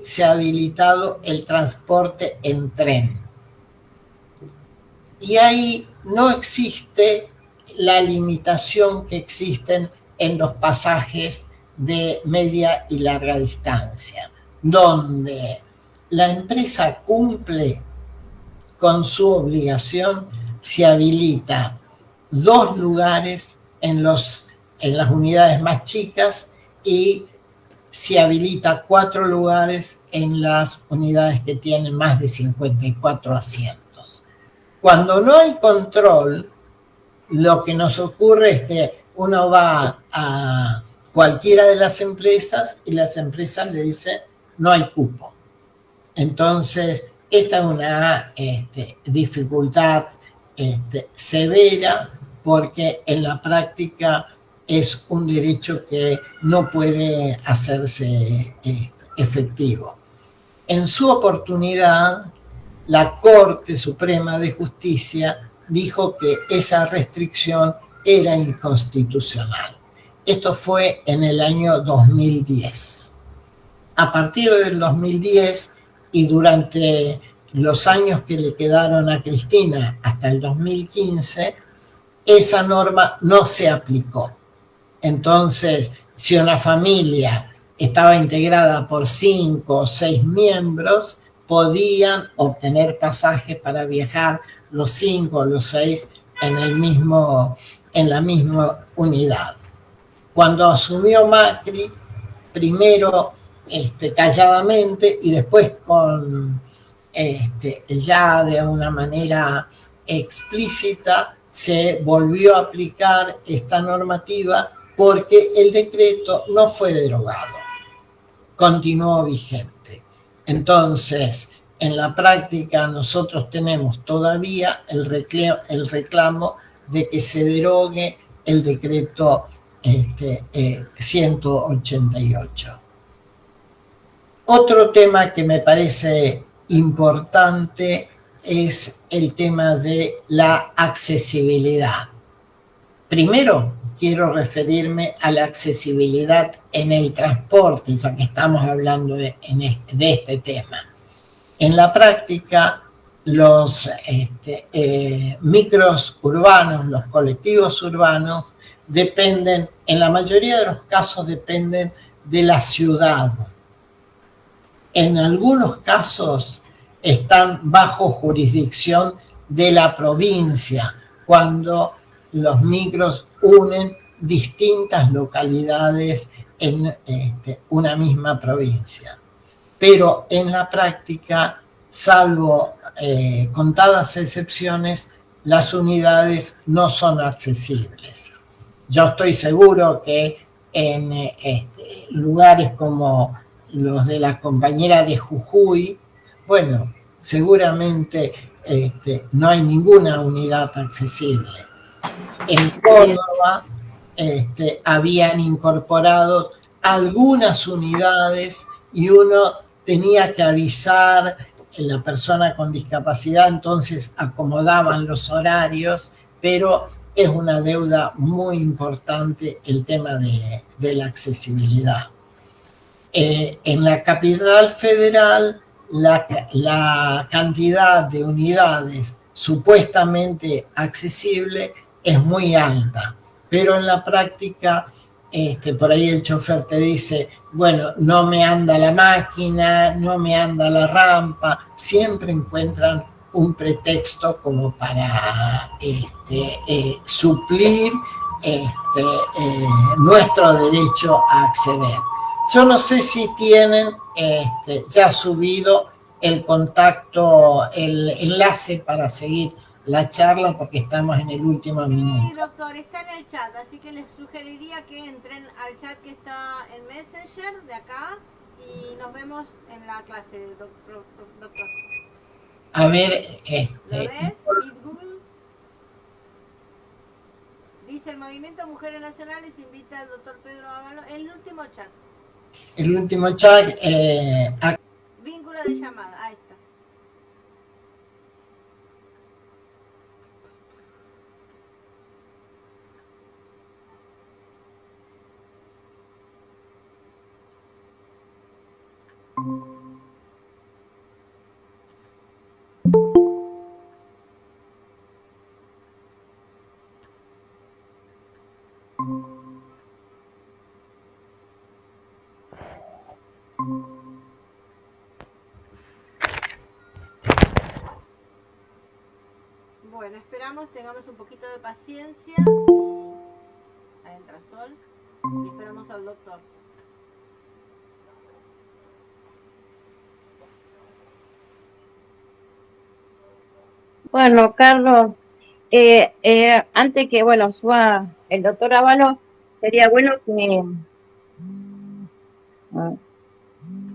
se ha habilitado el transporte en tren. Y ahí no existe la limitación que existen en los pasajes de media y larga distancia, donde la empresa cumple con su obligación, se habilita 2 lugares en las unidades más chicas y se habilita 4 lugares en las unidades que tienen más de 54 asientos. Cuando no hay control, lo que nos ocurre es que uno va a cualquiera de las empresas y las empresas le dicen no hay cupo. Entonces, esta es una dificultad severa, porque en la práctica es un derecho que no puede hacerse efectivo. En su oportunidad, la Corte Suprema de Justicia dijo que esa restricción era inconstitucional. Esto fue en el año 2010. A partir del 2010 y durante los años que le quedaron a Cristina hasta el 2015, esa norma no se aplicó. Entonces, si una familia estaba integrada por 5 o 6 miembros, podían obtener pasajes para viajar los 5 o los 6 en la misma unidad. Cuando asumió Macri, primero calladamente y después ya de una manera explícita se volvió a aplicar esta normativa porque el decreto no fue derogado, continuó vigente. Entonces, en la práctica nosotros tenemos todavía el reclamo de que se derogue el decreto 188. Otro tema que me parece importante es el tema de la accesibilidad. Primero, quiero referirme a la accesibilidad en el transporte, ya que estamos hablando de este tema. En la práctica, los micros urbanos, los colectivos urbanos, dependen, en la mayoría de los casos, dependen de la ciudad. En algunos casos están bajo jurisdicción de la provincia, cuando los micros unen distintas localidades en una misma provincia. Pero en la práctica, salvo contadas excepciones, las unidades no son accesibles. Yo estoy seguro que en lugares como los de la compañera de Jujuy, bueno, seguramente no hay ninguna unidad accesible. En Córdoba habían incorporado algunas unidades y uno tenía que avisar a la persona con discapacidad, entonces acomodaban los horarios, pero es una deuda muy importante el tema de la accesibilidad. En la capital federal, la cantidad de unidades supuestamente accesible es muy alta, pero en la práctica, por ahí el chofer te dice, bueno, no me anda la máquina, no me anda la rampa, siempre encuentran un pretexto como para suplir nuestro derecho a acceder. Yo no sé si tienen ya subido el contacto, el enlace para seguir la charla, porque estamos en el último minuto. Sí, doctor, está en el chat, así que les sugeriría que entren al chat que está en Messenger de acá y nos vemos en la clase, doctor. A ver, ¿Lo ves? Google. Dice, el Movimiento Mujeres Nacionales invita al doctor Pedro Ábalos, el último chat. El último chat. Vínculo de llamada, ahí está. Bueno, esperamos, tengamos un poquito de paciencia. Ahí entra Sol. Y esperamos al doctor. Bueno, Carlos, antes que, bueno, suba el doctor Ábalos, sería bueno que...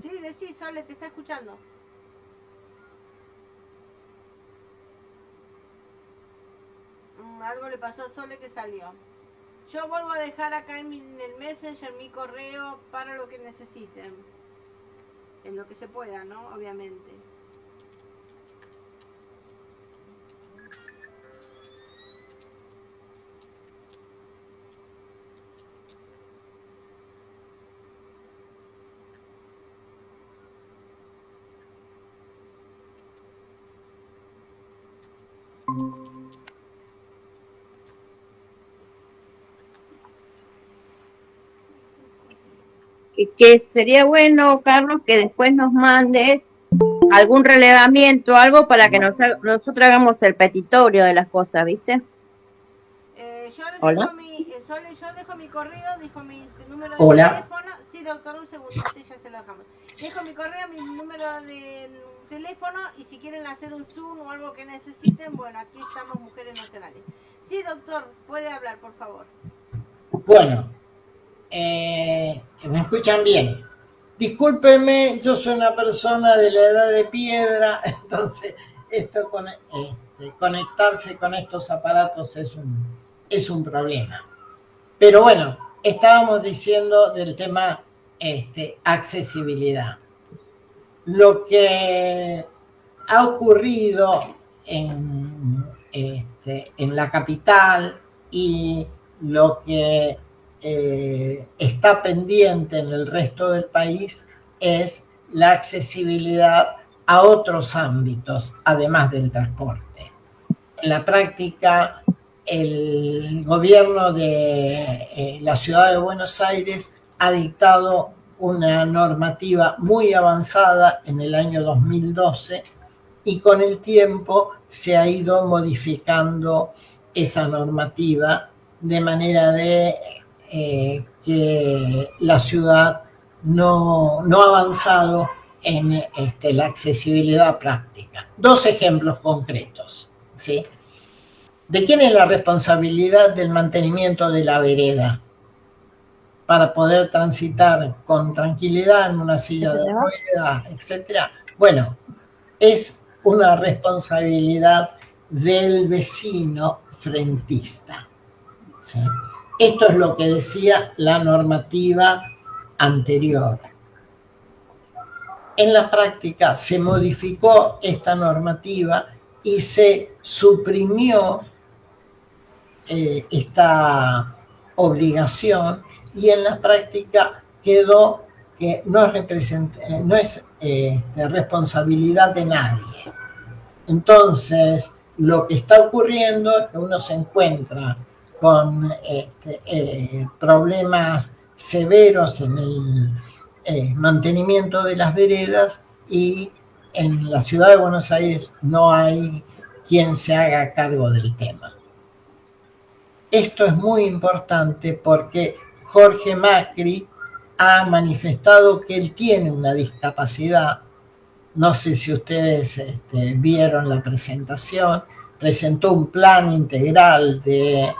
Sí, decí, Sole, te está escuchando. Algo le pasó a Sole que salió. Yo vuelvo a dejar acá en el Messenger mi correo para lo que necesiten. En lo que se pueda, ¿no? Obviamente. que sería bueno, Carlos, que después nos mandes algún relevamiento, algo para que nosotros hagamos el petitorio de las cosas, ¿viste? Yo le Hola. dejo yo dejo mi correo, dejo mi número de Hola. teléfono. Sí, doctor, un segundo, sí, ya se lo dejamos. Dejo mi correo, mi número de teléfono y si quieren hacer un Zoom o algo que necesiten, bueno, aquí estamos Mujeres Nacionales. Sí, doctor, puede hablar, por favor. Bueno, ¿me escuchan bien? Discúlpeme, yo soy una persona de la edad de piedra, entonces esto conectarse con estos aparatos es un problema. Pero bueno, estábamos diciendo del tema accesibilidad. Lo que ha ocurrido en la capital y lo que está pendiente en el resto del país es la accesibilidad a otros ámbitos, además del transporte. En la práctica, el gobierno de la ciudad de Buenos Aires ha dictado una normativa muy avanzada en el año 2012 y con el tiempo se ha ido modificando esa normativa de manera de que la ciudad no ha avanzado en la accesibilidad práctica. Dos ejemplos concretos, ¿sí? ¿De quién es la responsabilidad del mantenimiento de la vereda para poder transitar con tranquilidad en una silla de ruedas, etcétera? Bueno, es una responsabilidad del vecino frentista, ¿sí? Esto es lo que decía la normativa anterior. En la práctica se modificó esta normativa y se suprimió esta obligación y en la práctica quedó que no es responsabilidad de nadie. Entonces, lo que está ocurriendo es que uno se encuentra con problemas severos en el mantenimiento de las veredas y en la ciudad de Buenos Aires no hay quien se haga cargo del tema. Esto es muy importante porque Jorge Macri ha manifestado que él tiene una discapacidad. No sé si ustedes vieron la presentación. Presentó un plan integral de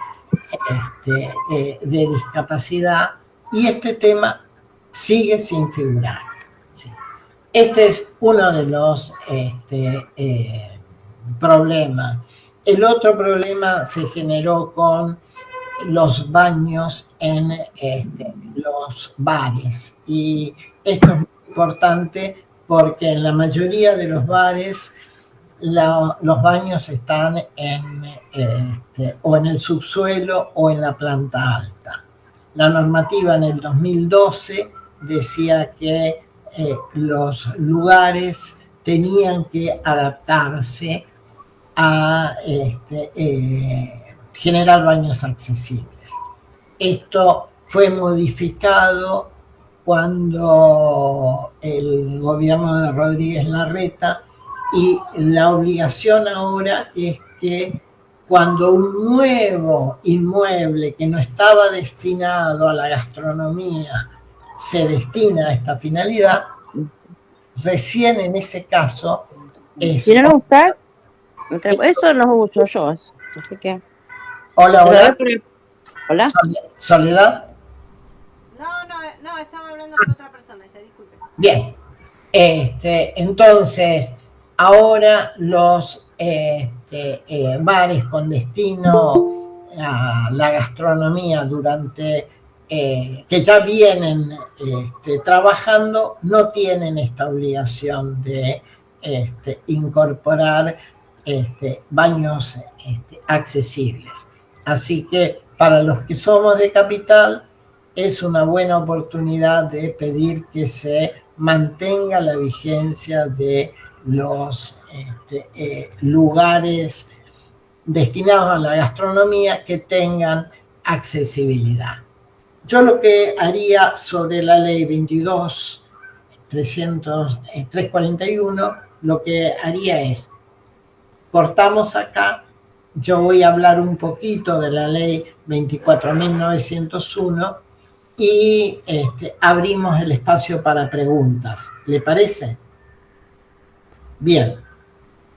discapacidad y este tema sigue sin figurar. ¿Sí? Este es uno de los problemas. El otro problema se generó con los baños en los bares y esto es muy importante porque en la mayoría de los bares los baños están o en el subsuelo o en la planta alta. La normativa en el 2012 decía que los lugares tenían que adaptarse a generar baños accesibles. Esto fue modificado cuando el gobierno de Rodríguez Larreta y la obligación ahora es que cuando un nuevo inmueble que no estaba destinado a la gastronomía se destina a esta finalidad, recién en ese caso si no lo usas, eso no uso yo, así que... Hola. Hola. Soledad. No, estaba hablando con otra persona, ya disculpe. Bien. Entonces, ahora los bares con destino a la gastronomía que ya vienen trabajando, no tienen esta obligación de incorporar baños accesibles. Así que para los que somos de capital es una buena oportunidad de pedir que se mantenga la vigencia de los lugares destinados a la gastronomía que tengan accesibilidad. Yo lo que haría sobre la ley 341, lo que haría es, cortamos acá, yo voy a hablar un poquito de la ley 24.901 y abrimos el espacio para preguntas. ¿Le parece? Bien,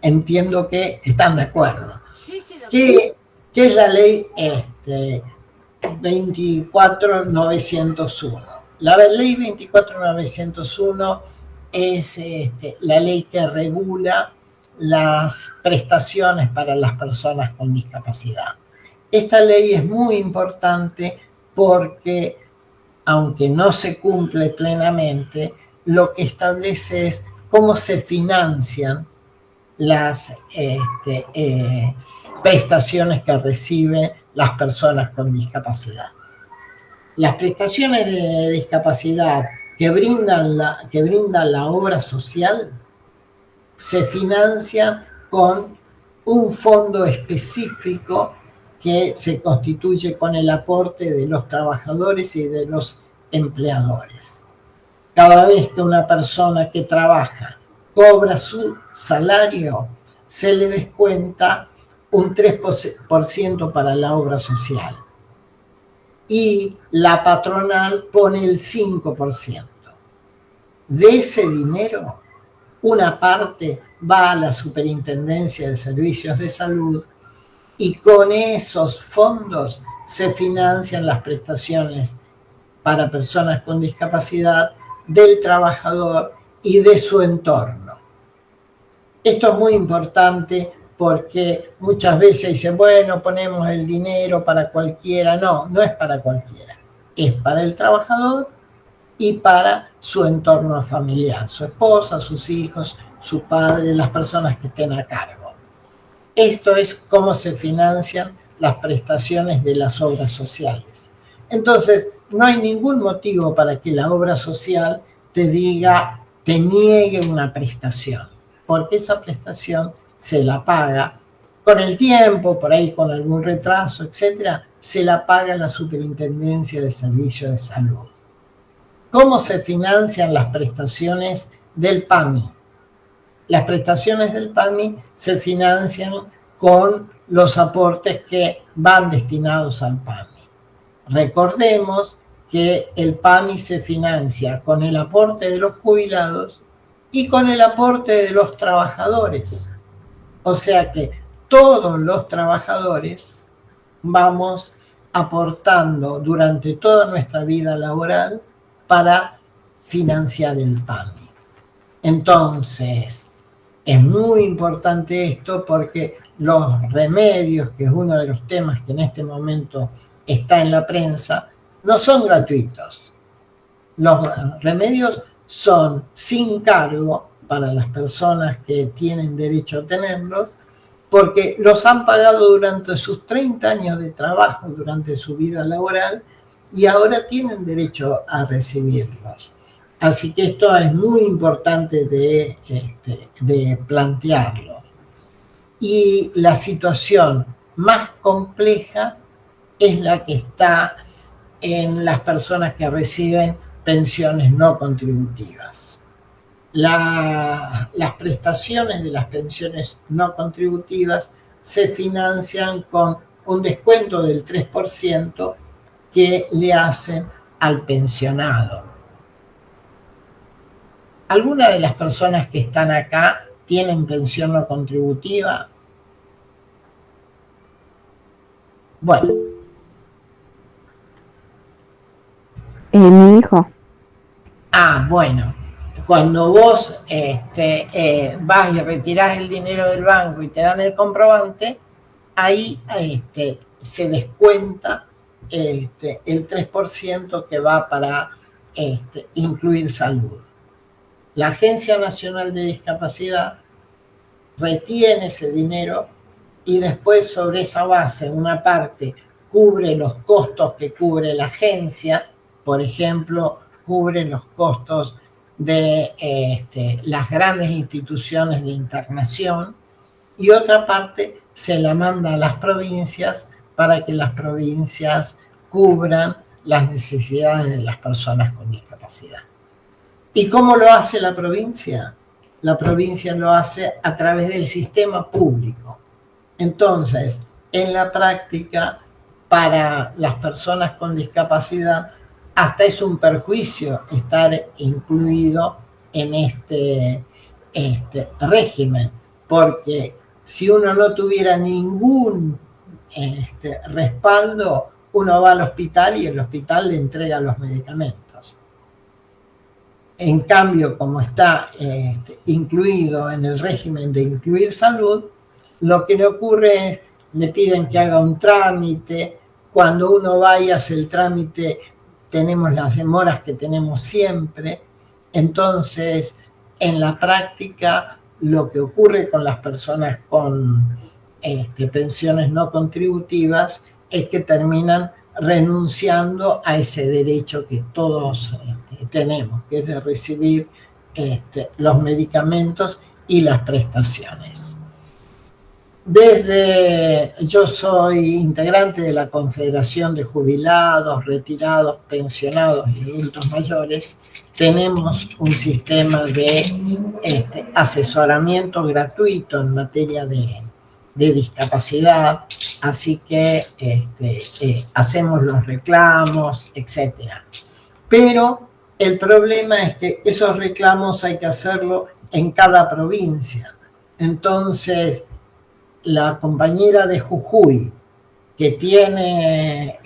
entiendo que están de acuerdo. Sí, sí, ¿Qué es la ley 24.901? La ley 24.901 es la ley que regula las prestaciones para las personas con discapacidad. Esta ley es muy importante porque, aunque no se cumple plenamente, lo que establece es cómo se financian las prestaciones que reciben las personas con discapacidad. Las prestaciones de discapacidad que brinda la obra social se financian con un fondo específico que se constituye con el aporte de los trabajadores y de los empleadores. Cada vez que una persona que trabaja cobra su salario, se le descuenta un 3% para la obra social. Y la patronal pone el 5%. De ese dinero, una parte va a la Superintendencia de Servicios de Salud y con esos fondos se financian las prestaciones para personas con discapacidad del trabajador y de su entorno. Esto es muy importante porque muchas veces dicen, bueno, ponemos el dinero para cualquiera. No, no es para cualquiera. Es para el trabajador y para su entorno familiar, su esposa, sus hijos, su padre, las personas que estén a cargo. Esto es cómo se financian las prestaciones de las obras sociales. Entonces, no hay ningún motivo para que la obra social te niegue una prestación, porque esa prestación se la paga con el tiempo, por ahí con algún retraso, etcétera, se la paga la Superintendencia de Servicios de Salud. ¿Cómo se financian las prestaciones del PAMI? Las prestaciones del PAMI se financian con los aportes que van destinados al PAMI. Recordemos que el PAMI se financia con el aporte de los jubilados y con el aporte de los trabajadores. O sea que todos los trabajadores vamos aportando durante toda nuestra vida laboral para financiar el PAMI. Entonces, es muy importante esto porque los remedios, que es uno de los temas que en este momento está en la prensa, no son gratuitos. Los remedios son sin cargo para las personas que tienen derecho a tenerlos, porque los han pagado durante sus 30 años de trabajo, durante su vida laboral, y ahora tienen derecho a recibirlos. Así que esto es muy importante de plantearlo. Y la situación más compleja es la que está en las personas que reciben pensiones no contributivas. Las prestaciones de las pensiones no contributivas se financian con un descuento del 3% que le hacen al pensionado. ¿Alguna de las personas que están acá tienen pensión no contributiva? Bueno. Mi hijo. Bueno. Cuando vos vas y retirás el dinero del banco y te dan el comprobante, ahí se descuenta el 3% que va para incluir salud. La Agencia Nacional de Discapacidad retiene ese dinero y después sobre esa base una parte cubre los costos que cubre la agencia, por ejemplo, cubre los costos de las grandes instituciones de internación, y otra parte se la manda a las provincias para que las provincias cubran las necesidades de las personas con discapacidad. ¿Y cómo lo hace la provincia? La provincia lo hace a través del sistema público. Entonces, en la práctica, para las personas con discapacidad, hasta es un perjuicio estar incluido en este régimen, porque si uno no tuviera ningún respaldo, uno va al hospital y el hospital le entrega los medicamentos. En cambio, como está incluido en el régimen de incluir salud, lo que le ocurre es, le piden que haga un trámite. Cuando uno va y hace el trámite, tenemos las demoras que tenemos siempre. Entonces, en la práctica, lo que ocurre con las personas con pensiones no contributivas es que terminan renunciando a ese derecho que todos tenemos, que es de recibir los medicamentos y las prestaciones. Yo soy integrante de la Confederación de Jubilados, Retirados, Pensionados y Adultos Mayores. Tenemos un sistema de asesoramiento gratuito en materia de discapacidad, así que hacemos los reclamos, etc. Pero el problema es que esos reclamos hay que hacerlo en cada provincia. Entonces, la compañera de Jujuy, que tiene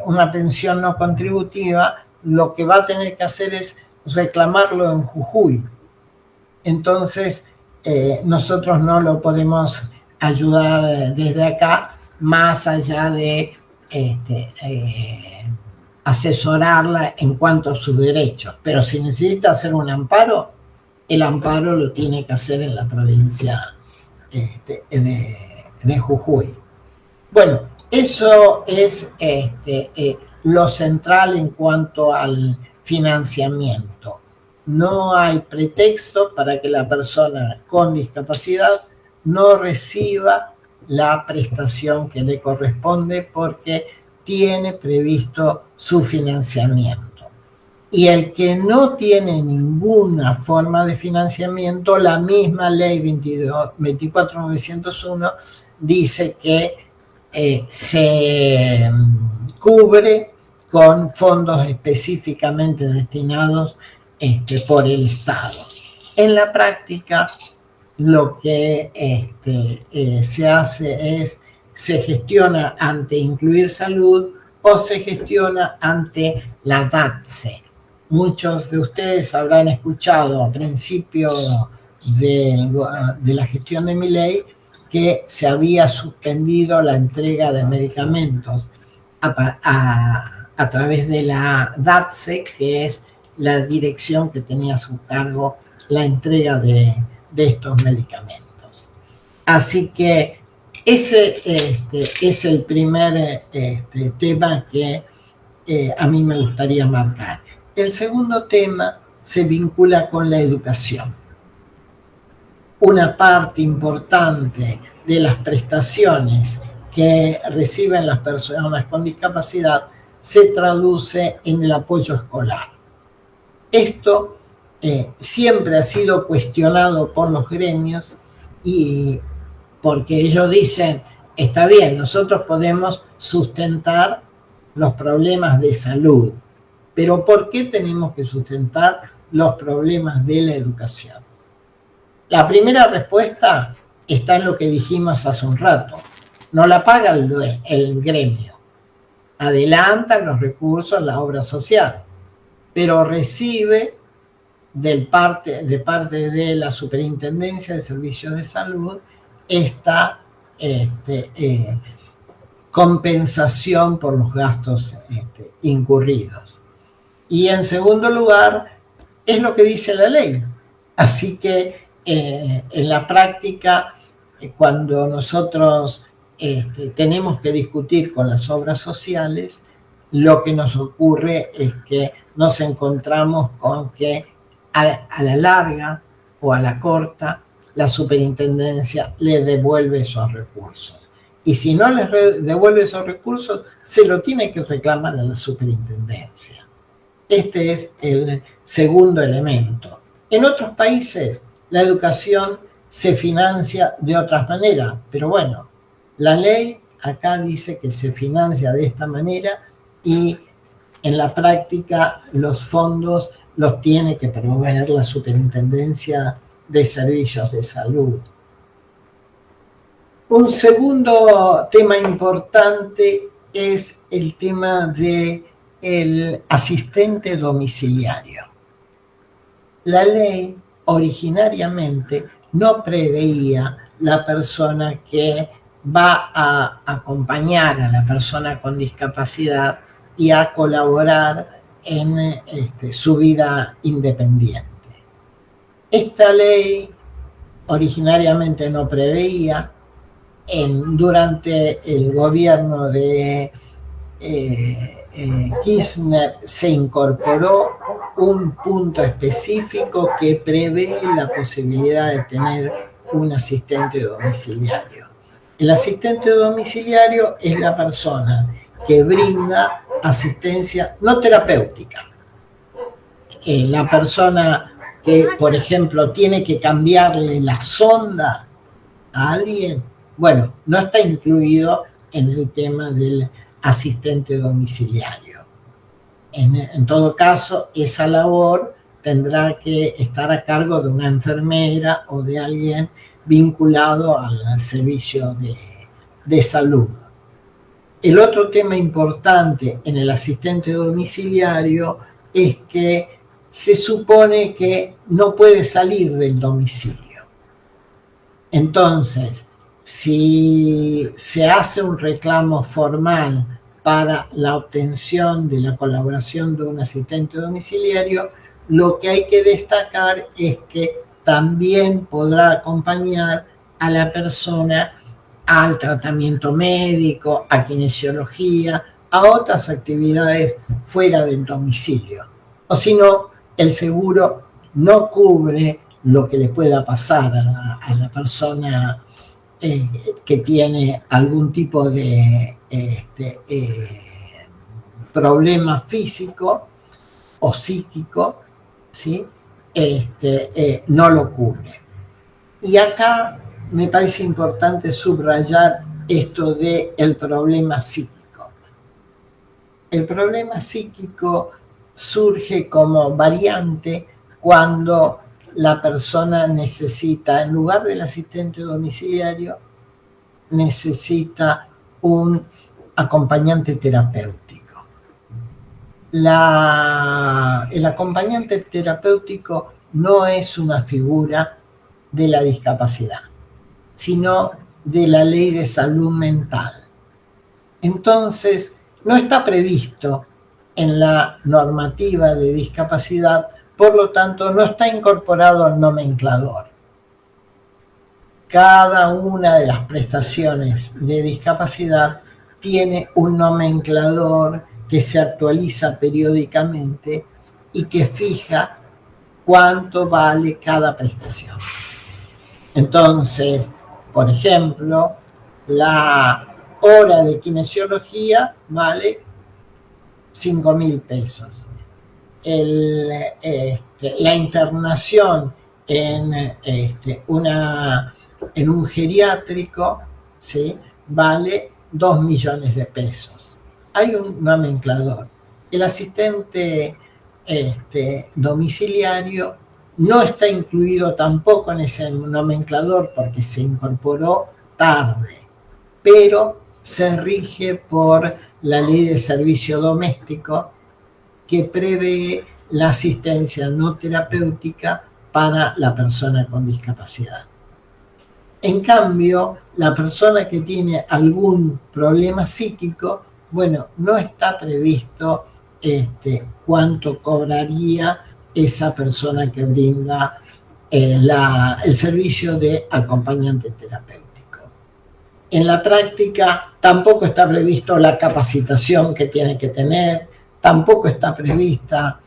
una pensión no contributiva, lo que va a tener que hacer es reclamarlo en Jujuy. Entonces, nosotros no lo podemos ayudar desde acá, más allá de asesorarla en cuanto a sus derechos. Pero si necesita hacer un amparo, el amparo lo tiene que hacer en la provincia de Jujuy. Bueno, eso es lo central en cuanto al financiamiento. No hay pretexto para que la persona con discapacidad no reciba la prestación que le corresponde porque tiene previsto su financiamiento. Y el que no tiene ninguna forma de financiamiento, la misma ley 24901 dice que se cubre con fondos específicamente destinados por el Estado. En la práctica, lo que se hace es, se gestiona ante Incluir Salud o se gestiona ante la DATSE. Muchos de ustedes habrán escuchado a principio de la gestión de Milei que se había suspendido la entrega de medicamentos a través de la DATSE, que es la dirección que tenía a su cargo la entrega de estos medicamentos. Así que ese es el primer tema que a mí me gustaría marcar. El segundo tema se vincula con la educación. Una parte importante de las prestaciones que reciben las personas con discapacidad se traduce en el apoyo escolar. Esto siempre ha sido cuestionado por los gremios y porque ellos dicen, está bien, nosotros podemos sustentar los problemas de salud, pero ¿por qué tenemos que sustentar los problemas de la educación? La primera respuesta está en lo que dijimos hace un rato. No la paga el gremio. Adelantan los recursos en la obra social, pero recibe de parte de la Superintendencia de Servicios de Salud esta compensación por los gastos incurridos. Y en segundo lugar, es lo que dice la ley. Así que en la práctica, cuando nosotros tenemos que discutir con las obras sociales, lo que nos ocurre es que nos encontramos con que a la larga o a la corta, la superintendencia le devuelve esos recursos. y si no les devuelve esos recursos, se lo tiene que reclamar a la superintendencia. Este es el segundo elemento. En otros países la educación se financia de otras maneras, pero bueno, la ley acá dice que se financia de esta manera y en la práctica los fondos los tiene que proveer la Superintendencia de Servicios de Salud. Un segundo tema importante es el tema del asistente domiciliario. La ley originariamente no preveía la persona que va a acompañar a la persona con discapacidad y a colaborar en su vida independiente. Esta ley originariamente no preveía. Durante el gobierno de Kirchner se incorporó un punto específico que prevé la posibilidad de tener un asistente domiciliario. El asistente domiciliario es la persona que brinda asistencia no terapéutica. La persona que, por ejemplo, tiene que cambiarle la sonda a alguien, bueno, no está incluido en el tema del asistente domiciliario. En todo caso, esa labor tendrá que estar a cargo de una enfermera o de alguien vinculado al servicio de salud. El otro tema importante en el asistente domiciliario es que se supone que no puede salir del domicilio. Entonces, si se hace un reclamo formal para la obtención de la colaboración de un asistente domiciliario, lo que hay que destacar es que también podrá acompañar a la persona al tratamiento médico, a kinesiología, a otras actividades fuera del domicilio. O si no, el seguro no cubre lo que le pueda pasar a la persona que tiene algún tipo de problema físico o psíquico, ¿sí? No lo cubre. Y acá me parece importante subrayar esto del problema psíquico. El problema psíquico surge como variante cuando la persona necesita, en lugar del asistente domiciliario, necesita un acompañante terapéutico. El acompañante terapéutico no es una figura de la discapacidad, sino de la Ley de Salud Mental. Entonces, no está previsto en la normativa de discapacidad, por lo tanto, no está incorporado al nomenclador. Cada una de las prestaciones de discapacidad tiene un nomenclador que se actualiza periódicamente y que fija cuánto vale cada prestación. Entonces, por ejemplo, la hora de kinesiología vale 5.000 pesos. La internación en un geriátrico, ¿sí?, vale 2 millones de pesos. Hay un nomenclador. El asistente domiciliario no está incluido tampoco en ese nomenclador porque se incorporó tarde, pero se rige por la Ley de Servicio Doméstico, que prevé la asistencia no terapéutica para la persona con discapacidad. En cambio, la persona que tiene algún problema psíquico, bueno, no está previsto cuánto cobraría esa persona que brinda el servicio de acompañante terapéutico. En la práctica tampoco está previsto la capacitación que tiene que tener, tampoco está prevista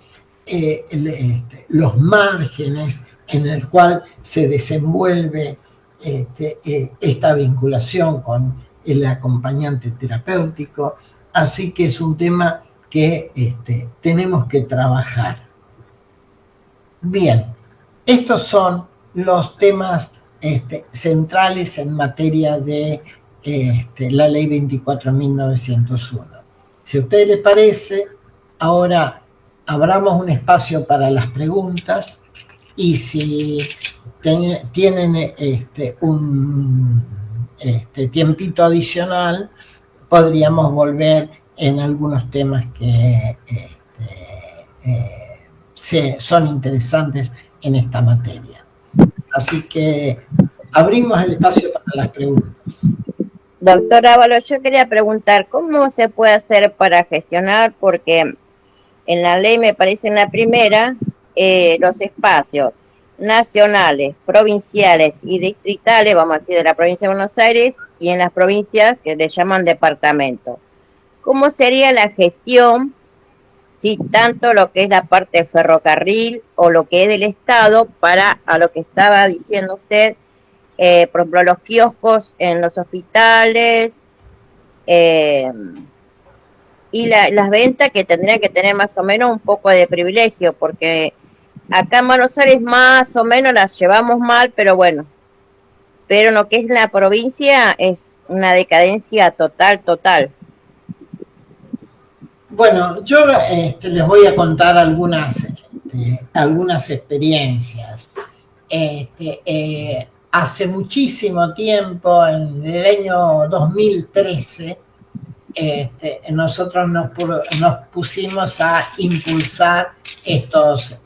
los márgenes en el cual se desenvuelve esta vinculación con el acompañante terapéutico, así que es un tema que tenemos que trabajar. Bien, estos son los temas centrales en materia de la ley 24.901. Si a usted le parece, ahora abramos un espacio para las preguntas y si tienen un tiempito adicional, podríamos volver en algunos temas que son interesantes en esta materia. Así que abrimos el espacio para las preguntas. Doctor Ábalos, yo quería preguntar, ¿cómo se puede hacer para gestionar? Porque en la ley me parece en la primera, los espacios nacionales, provinciales y distritales, vamos a decir, de la provincia de Buenos Aires, y en las provincias que le llaman departamento. ¿Cómo sería la gestión si tanto lo que es la parte de ferrocarril o lo que es del Estado para a lo que estaba diciendo usted, por ejemplo, los kioscos en los hospitales y las ventas que tendrían que tener más o menos un poco de privilegio, porque acá en Buenos Aires más o menos las llevamos mal, pero bueno, pero lo que es la provincia es una decadencia total. Bueno, yo les voy a contar algunas experiencias. Hace muchísimo tiempo, en el año 2013, nosotros nos pusimos a impulsar estos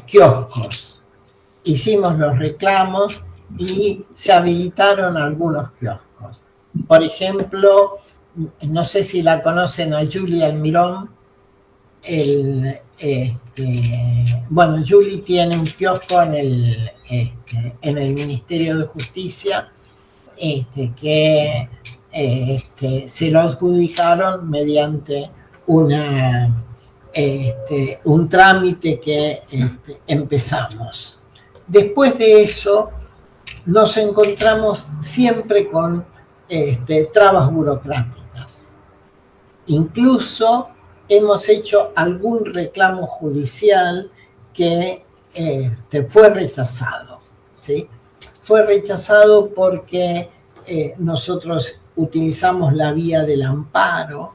kioscos. Hicimos los reclamos y se habilitaron algunos kioscos. Por ejemplo, no sé si la conocen a Julie Almirón. Bueno, Julie tiene un kiosco en el Ministerio de Justicia que se lo adjudicaron mediante un trámite que empezamos. Después de eso nos encontramos siempre con trabas burocráticas. Incluso hemos hecho algún reclamo judicial que fue rechazado, ¿sí? Fue rechazado porque nosotros utilizamos la vía del amparo,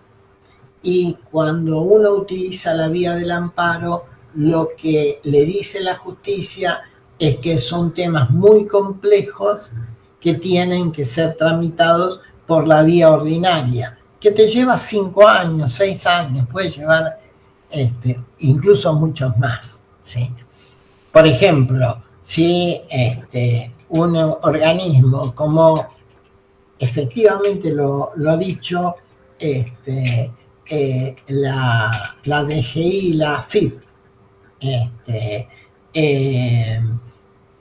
y cuando uno utiliza la vía del amparo, lo que le dice la justicia es que son temas muy complejos que tienen que ser tramitados por la vía ordinaria, que te lleva 5 años, 6 años, puede llevar incluso muchos más, ¿sí? Por ejemplo, si un organismo, como efectivamente lo ha dicho la DGI, la FIP,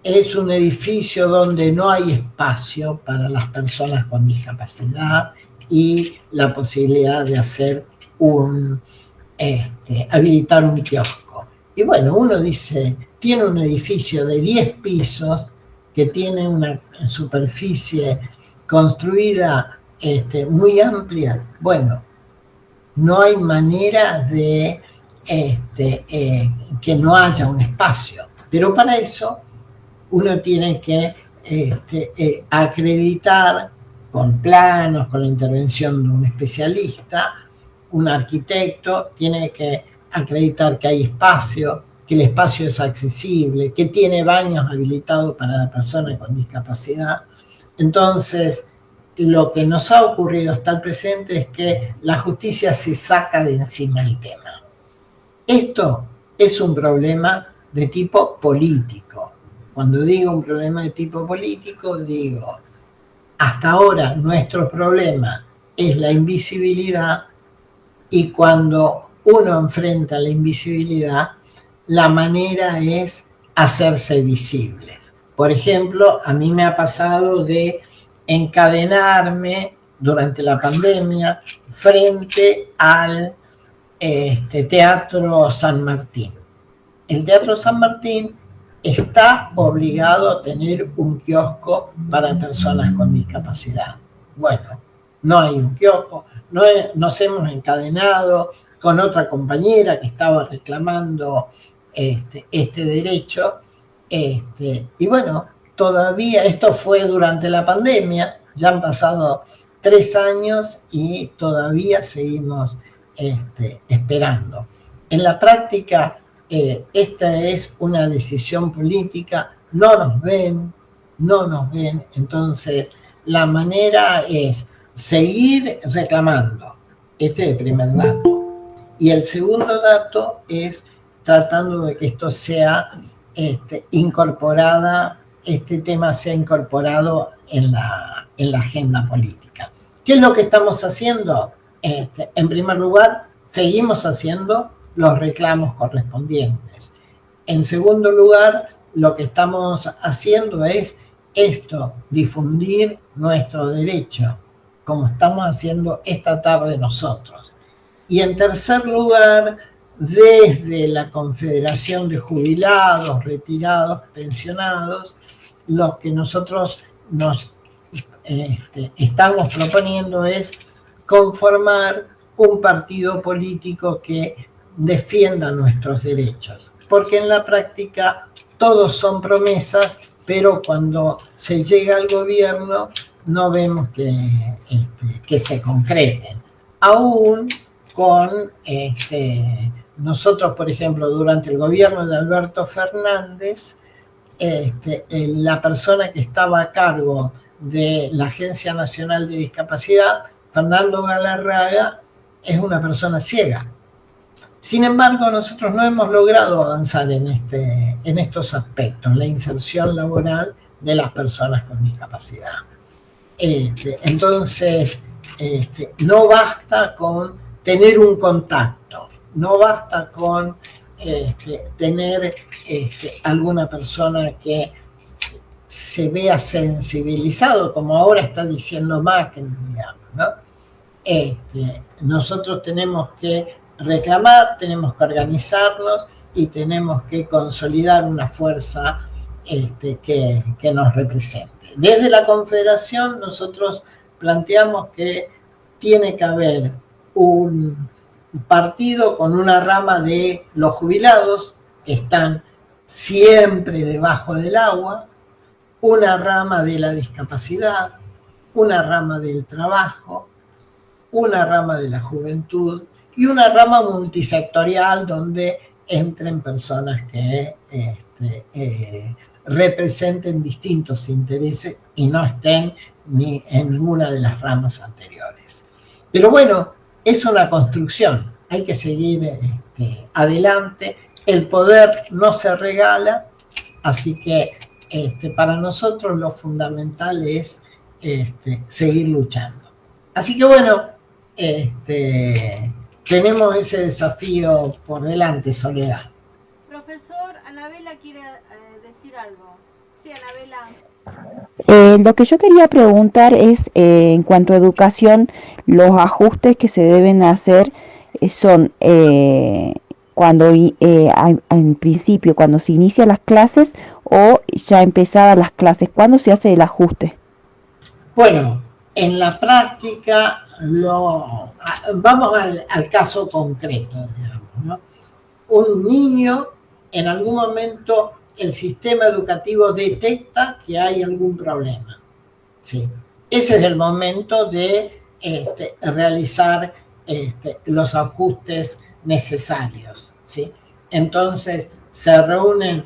es un edificio donde no hay espacio para las personas con discapacidad y la posibilidad de hacer habilitar un kiosco. Y bueno, uno dice, tiene un edificio de 10 pisos que tiene una superficie construida muy amplia. Bueno, no hay manera de que no haya un espacio, pero para eso uno tiene que acreditar con planos, con la intervención de un especialista, un arquitecto, tiene que acreditar que hay espacio, que el espacio es accesible, que tiene baños habilitados para la persona con discapacidad. Entonces, lo que nos ha ocurrido hasta el presente es que la justicia se saca de encima el tema. Esto es un problema de tipo político. Cuando digo un problema de tipo político, digo, hasta ahora nuestro problema es la invisibilidad, y cuando uno enfrenta la invisibilidad, la manera es hacerse visibles. Por ejemplo, a mí me ha pasado de encadenarme durante la pandemia frente al Teatro San Martín. El Teatro San Martín está obligado a tener un kiosco para personas con discapacidad. Bueno, no hay un kiosco, nos hemos encadenado con otra compañera que estaba reclamando este derecho, y bueno, todavía esto fue durante la pandemia, ya han pasado 3 años y todavía seguimos esperando. En la práctica, esta es una decisión política, no nos ven, entonces la manera es seguir reclamando. Este es el primer dato. Y el segundo dato es tratando de que esto sea incorporada, este tema sea incorporado en la agenda política. ¿Qué es lo que estamos haciendo? En primer lugar, seguimos haciendo los reclamos correspondientes. En segundo lugar, lo que estamos haciendo es difundir nuestro derecho, como estamos haciendo esta tarde nosotros. Y en tercer lugar, desde la Confederación de Jubilados, Retirados, Pensionados, lo que nosotros nos estamos proponiendo es conformar un partido político que defienda nuestros derechos, porque en la práctica todos son promesas, pero cuando se llega al gobierno no vemos que se concreten. Aún con nosotros, por ejemplo, durante el gobierno de Alberto Fernández, la persona que estaba a cargo de la Agencia Nacional de Discapacidad, Fernando Galarraga, es una persona ciega. Sin embargo, nosotros no hemos logrado avanzar en estos aspectos, la inserción laboral de las personas con discapacidad. Entonces, no basta con tener un contacto, no basta con tener alguna persona que se vea sensibilizado, como ahora está diciendo Macri, digamos, ¿no? Nosotros tenemos que reclamar, tenemos que organizarnos y tenemos que consolidar una fuerza que nos represente. Desde la Confederación nosotros planteamos que tiene que haber un partido con una rama de los jubilados, que están siempre debajo del agua, una rama de la discapacidad, una rama del trabajo, una rama de la juventud y una rama multisectorial donde entren personas que representen distintos intereses y no estén ni en ninguna de las ramas anteriores. Pero bueno, es una construcción, hay que seguir adelante, el poder no se regala, así que para nosotros lo fundamental es seguir luchando. Así que bueno, tenemos ese desafío por delante, Soledad. Profesor, Anabela quiere decir algo. Sí, Anabela. Lo que yo quería preguntar es, en cuanto a educación, los ajustes que se deben hacer son cuando en principio, cuando se inician las clases o ya empezadas las clases. ¿Cuándo se hace el ajuste? Bueno, en la práctica, vamos al caso concreto, digamos, ¿no? Un niño, en algún momento, el sistema educativo detecta que hay algún problema. ¿Sí? Ese es el momento de realizar los ajustes necesarios. ¿Sí? Entonces, se reúnen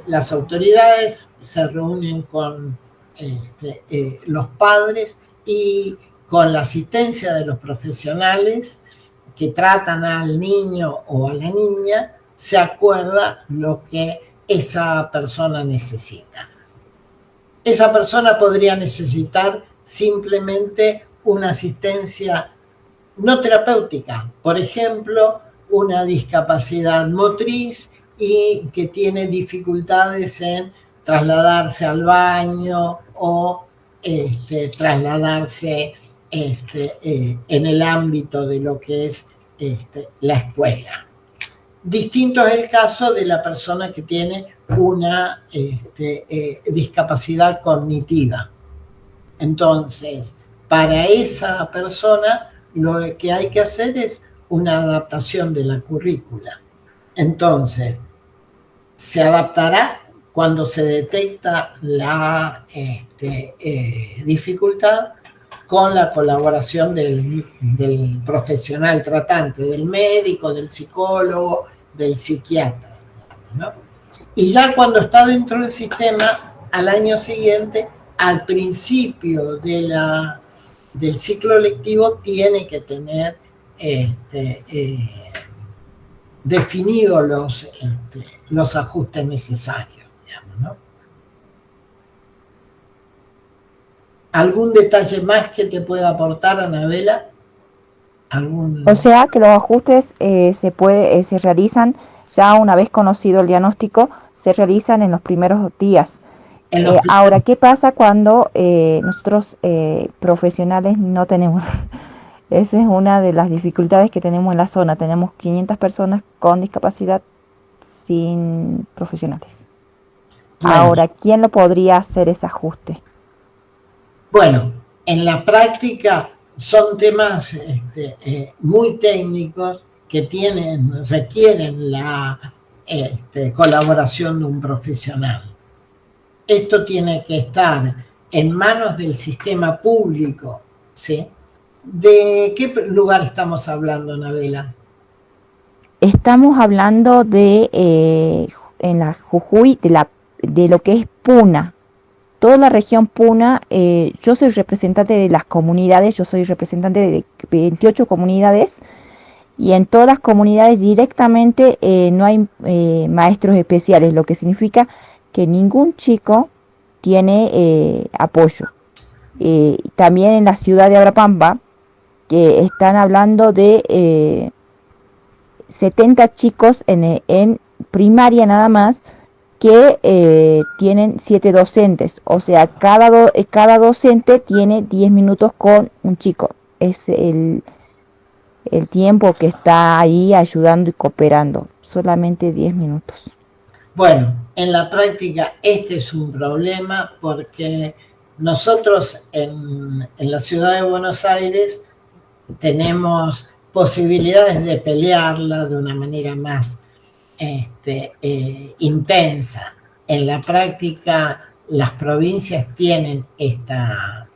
las autoridades, se reúnen con los padres y con la asistencia de los profesionales que tratan al niño o a la niña, se acuerda lo que esa persona necesita. Esa persona podría necesitar simplemente una asistencia no terapéutica, por ejemplo, una discapacidad motriz y que tiene dificultades en trasladarse al baño o trasladarse en el ámbito de lo que es la escuela. Distinto es el caso de la persona que tiene una discapacidad cognitiva. Entonces, para esa persona lo que hay que hacer es una adaptación de la currícula. Entonces, se adaptará cuando se detecta la dificultad con la colaboración del profesional tratante, del médico, del psicólogo, del psiquiatra, ¿no? Y ya cuando está dentro del sistema, al año siguiente, al principio del ciclo lectivo, tiene que tener definidos los ajustes necesarios, digamos, ¿no? ¿Algún detalle más que te pueda aportar, Anabela? O sea que los ajustes se realizan ya una vez conocido el diagnóstico, se realizan en los primeros días. Ahora, ¿qué pasa cuando nosotros profesionales no tenemos? Esa es una de las dificultades que tenemos en la zona. Tenemos 500 personas con discapacidad sin profesionales. Bueno. Ahora, ¿quién lo podría hacer ese ajuste? Bueno, en la práctica son temas muy técnicos que requieren la colaboración de un profesional. Esto tiene que estar en manos del sistema público, ¿sí? ¿De qué lugar estamos hablando, Anabela? Estamos hablando de en la Jujuy, de lo que es Puna. Toda la región Puna, yo soy representante de las comunidades, yo soy representante de 28 comunidades, y en todas las comunidades directamente no hay maestros especiales, lo que significa que ningún chico tiene apoyo. También en la ciudad de Abrapampa, que están hablando de 70 chicos en primaria nada más, que tienen 7 docentes, o sea, cada docente tiene 10 minutos con un chico. Es el tiempo que está ahí ayudando y cooperando, solamente 10 minutos. Bueno, en la práctica este es un problema porque nosotros en la ciudad de Buenos Aires tenemos posibilidades de pelearla de una manera más intensa. En la práctica las provincias tienen esta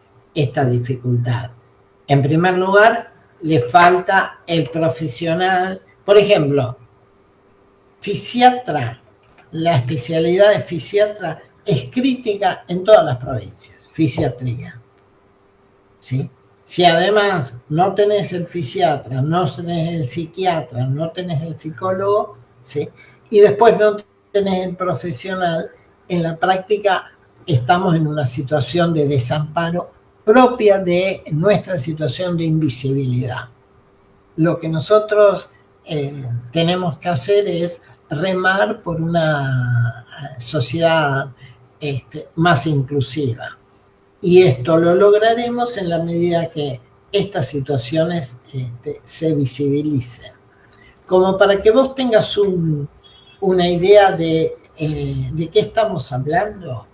dificultad. En primer lugar, le falta el profesional. Por ejemplo, fisiatra, la especialidad de fisiatra es crítica en todas las provincias, fisiatría, ¿sí? Si además no tenés el fisiatra, no tenés el psiquiatra, no tenés el psicólogo, ¿sí? Y después no tenés el profesional, en la práctica estamos en una situación de desamparo propia de nuestra situación de invisibilidad. Lo que nosotros tenemos que hacer es remar por una sociedad más inclusiva. Y esto lo lograremos en la medida que estas situaciones se visibilicen. Como para que vos tengas una idea de qué estamos hablando,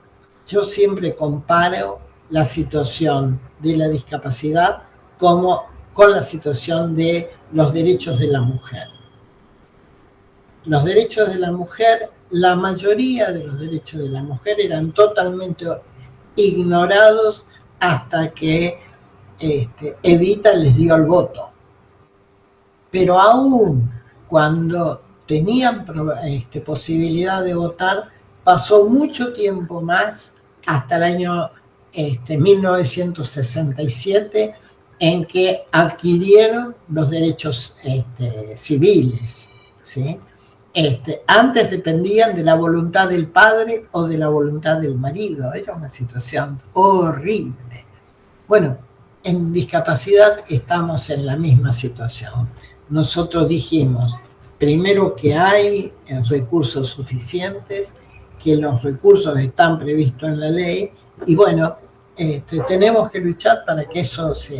yo siempre comparo la situación de la discapacidad con la situación de los derechos de la mujer. Los derechos de la mujer, la mayoría de los derechos de la mujer eran totalmente ignorados hasta que Evita les dio el voto. Pero aún cuando tenían posibilidad de votar, pasó mucho tiempo más, hasta el año 1967, en que adquirieron los derechos civiles, ¿sí? Antes dependían de la voluntad del padre o de la voluntad del marido. Era una situación horrible. Bueno, en discapacidad estamos en la misma situación. Nosotros dijimos, primero, que hay recursos suficientes, que los recursos están previstos en la ley, y bueno, tenemos que luchar para que eso se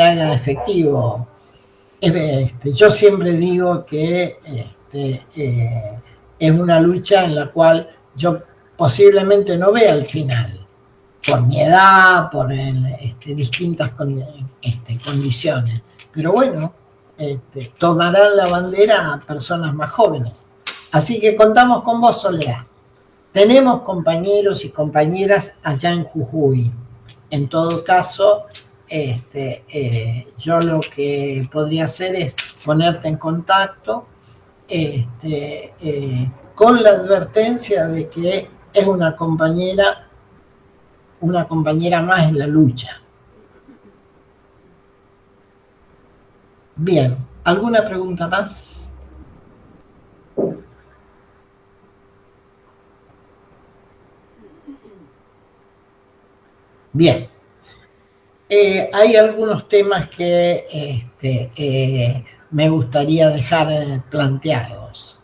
haga efectivo. Yo siempre digo que es una lucha en la cual yo posiblemente no vea el final, por mi edad, por distintas condiciones. Pero bueno, tomarán la bandera a personas más jóvenes. Así que contamos con vos, Soledad. Tenemos compañeros y compañeras allá en Jujuy. En todo caso, yo lo que podría hacer es ponerte en contacto con la advertencia de que es una compañera más en la lucha. Bien, ¿alguna pregunta más? Bien, hay algunos temas que me gustaría dejar planteados.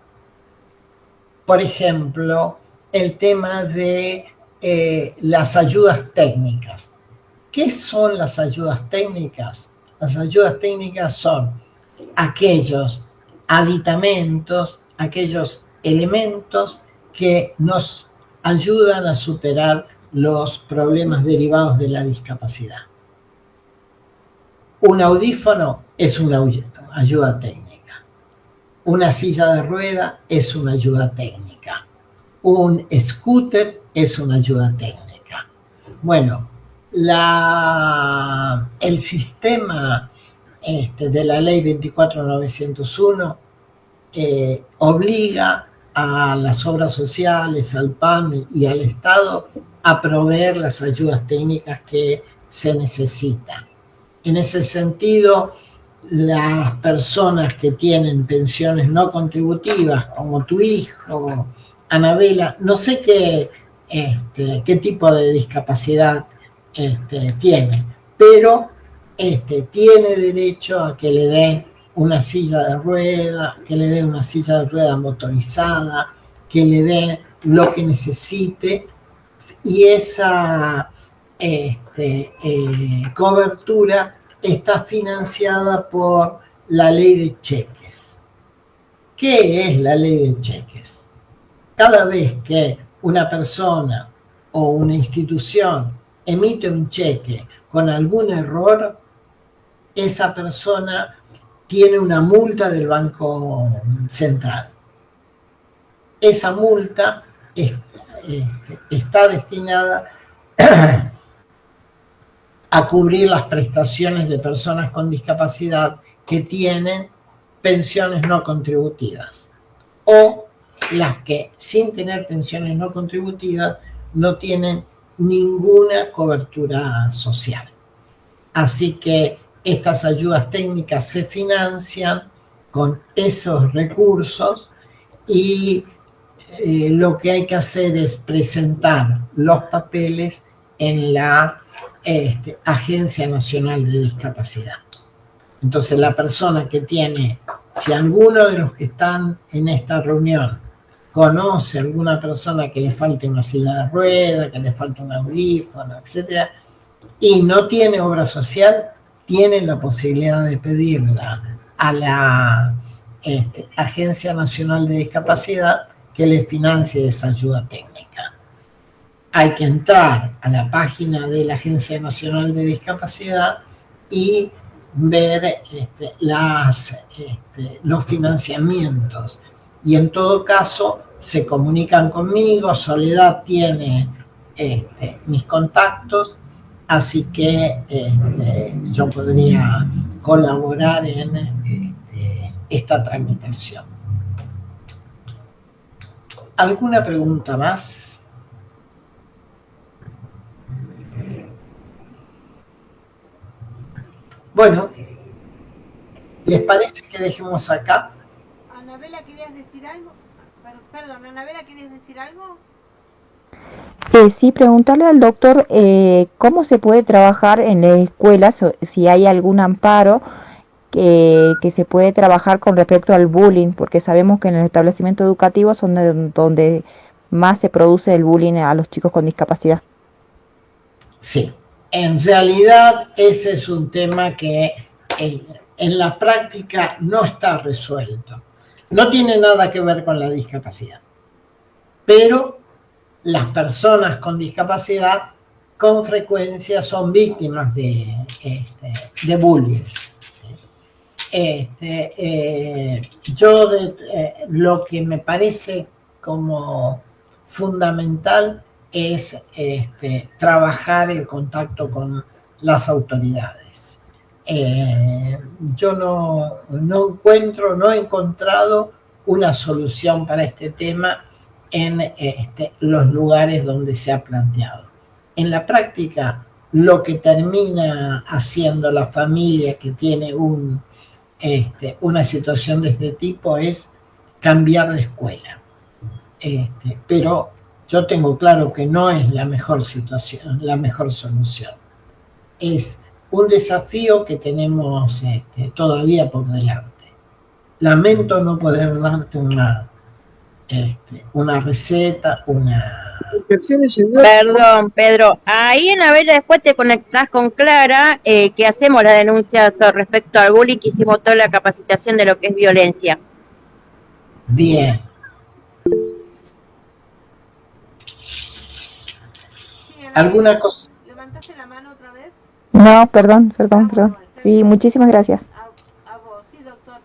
Por ejemplo, el tema de las ayudas técnicas. ¿Qué son las ayudas técnicas? Las ayudas técnicas son aquellos aditamentos, aquellos elementos que nos ayudan a superar los problemas derivados de la discapacidad. Un audífono es una ayuda técnica. Una silla de rueda es una ayuda técnica. Un scooter es una ayuda técnica. Bueno, el sistema de la ley 24901 obliga a las obras sociales, al PAMI y al Estado a proveer las ayudas técnicas que se necesitan. En ese sentido, las personas que tienen pensiones no contributivas, como tu hijo, Anabela, no sé qué tipo de discapacidad tiene, pero tiene derecho a que le den una silla de rueda, que le den una silla de rueda motorizada, que le den lo que necesite, y esa cobertura está financiada por la ley de cheques. ¿Qué es la ley de cheques? Cada vez que una persona o una institución emite un cheque con algún error, esa persona tiene una multa del Banco Central. Esa multa está destinada a cubrir las prestaciones de personas con discapacidad que tienen pensiones no contributivas, o las que sin tener pensiones no contributivas no tienen ninguna cobertura social. Así que estas ayudas técnicas se financian con esos recursos y lo que hay que hacer es presentar los papeles en la Agencia Nacional de Discapacidad. Entonces la persona que tiene, si alguno de los que están en esta reunión conoce a alguna persona que le falte una silla de ruedas, que le falte un audífono, etcétera, y no tiene obra social, tiene la posibilidad de pedirla a la Agencia Nacional de Discapacidad que le financie esa ayuda técnica. Hay que entrar a la página de la Agencia Nacional de Discapacidad y ver los financiamientos. Y en todo caso se comunican conmigo. Soledad tiene mis contactos, así que yo podría colaborar en esta tramitación. ¿Alguna pregunta más? Bueno, ¿les parece que dejemos acá? Anabela, ¿querías decir algo? Perdón, Anabela, ¿querías decir algo? Sí, preguntarle al doctor cómo se puede trabajar en las escuelas, si hay algún amparo que se puede trabajar con respecto al bullying, porque sabemos que en el establecimiento educativo son donde más se produce el bullying a los chicos con discapacidad. Sí, en realidad ese es un tema que en la práctica no está resuelto. no tiene nada que ver con la discapacidad, pero las personas con discapacidad con frecuencia son víctimas de bullying. Lo que me parece como fundamental es trabajar el contacto con las autoridades. Yo no he encontrado una solución para este tema en los lugares donde se ha planteado. En la práctica, lo que termina haciendo la familia que tiene una situación de este tipo es cambiar de escuela. Pero yo tengo claro que no es la mejor situación, la mejor solución. Es un desafío que tenemos todavía por delante. Lamento no poder darte una receta, Perdón, Pedro. Ahí en la vela después te conectás con Clara, que hacemos la denuncia respecto al bullying, que hicimos toda la capacitación de lo que es violencia. Bien. ¿Alguna cosa? ¿Levantaste la mano otra vez? No, perdón. Sí, muchísimas gracias. A vos, sí, doctor.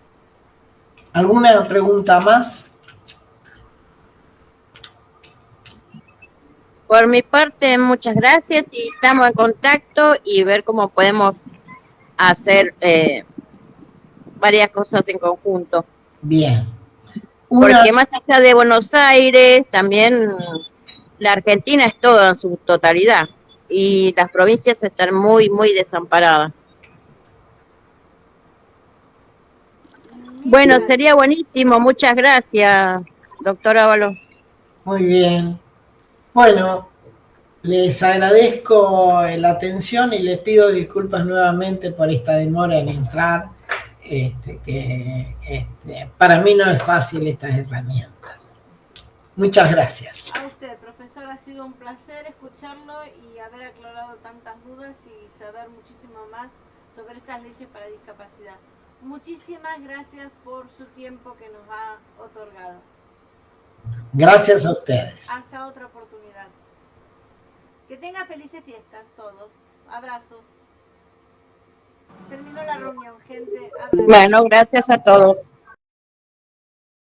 ¿Alguna pregunta más? Por mi parte, muchas gracias y estamos en contacto y ver cómo podemos hacer varias cosas en conjunto. Bien. Porque más allá de Buenos Aires, también la Argentina es toda en su totalidad y las provincias están muy, muy desamparadas. Bueno, sería buenísimo. Muchas gracias, doctor Ábalos. Muy bien. Bueno, les agradezco la atención y les pido disculpas nuevamente por esta demora en entrar, para mí no es fácil estas herramientas. Muchas gracias. A usted, profesor, ha sido un placer escucharlo y haber aclarado tantas dudas y saber muchísimo más sobre estas leyes para discapacidad. Muchísimas gracias por su tiempo que nos ha otorgado. Gracias a ustedes. Hasta otra oportunidad. Que tengan felices fiestas todos. Abrazos. Terminó la reunión, gente. Abrazos. Bueno, gracias a todos.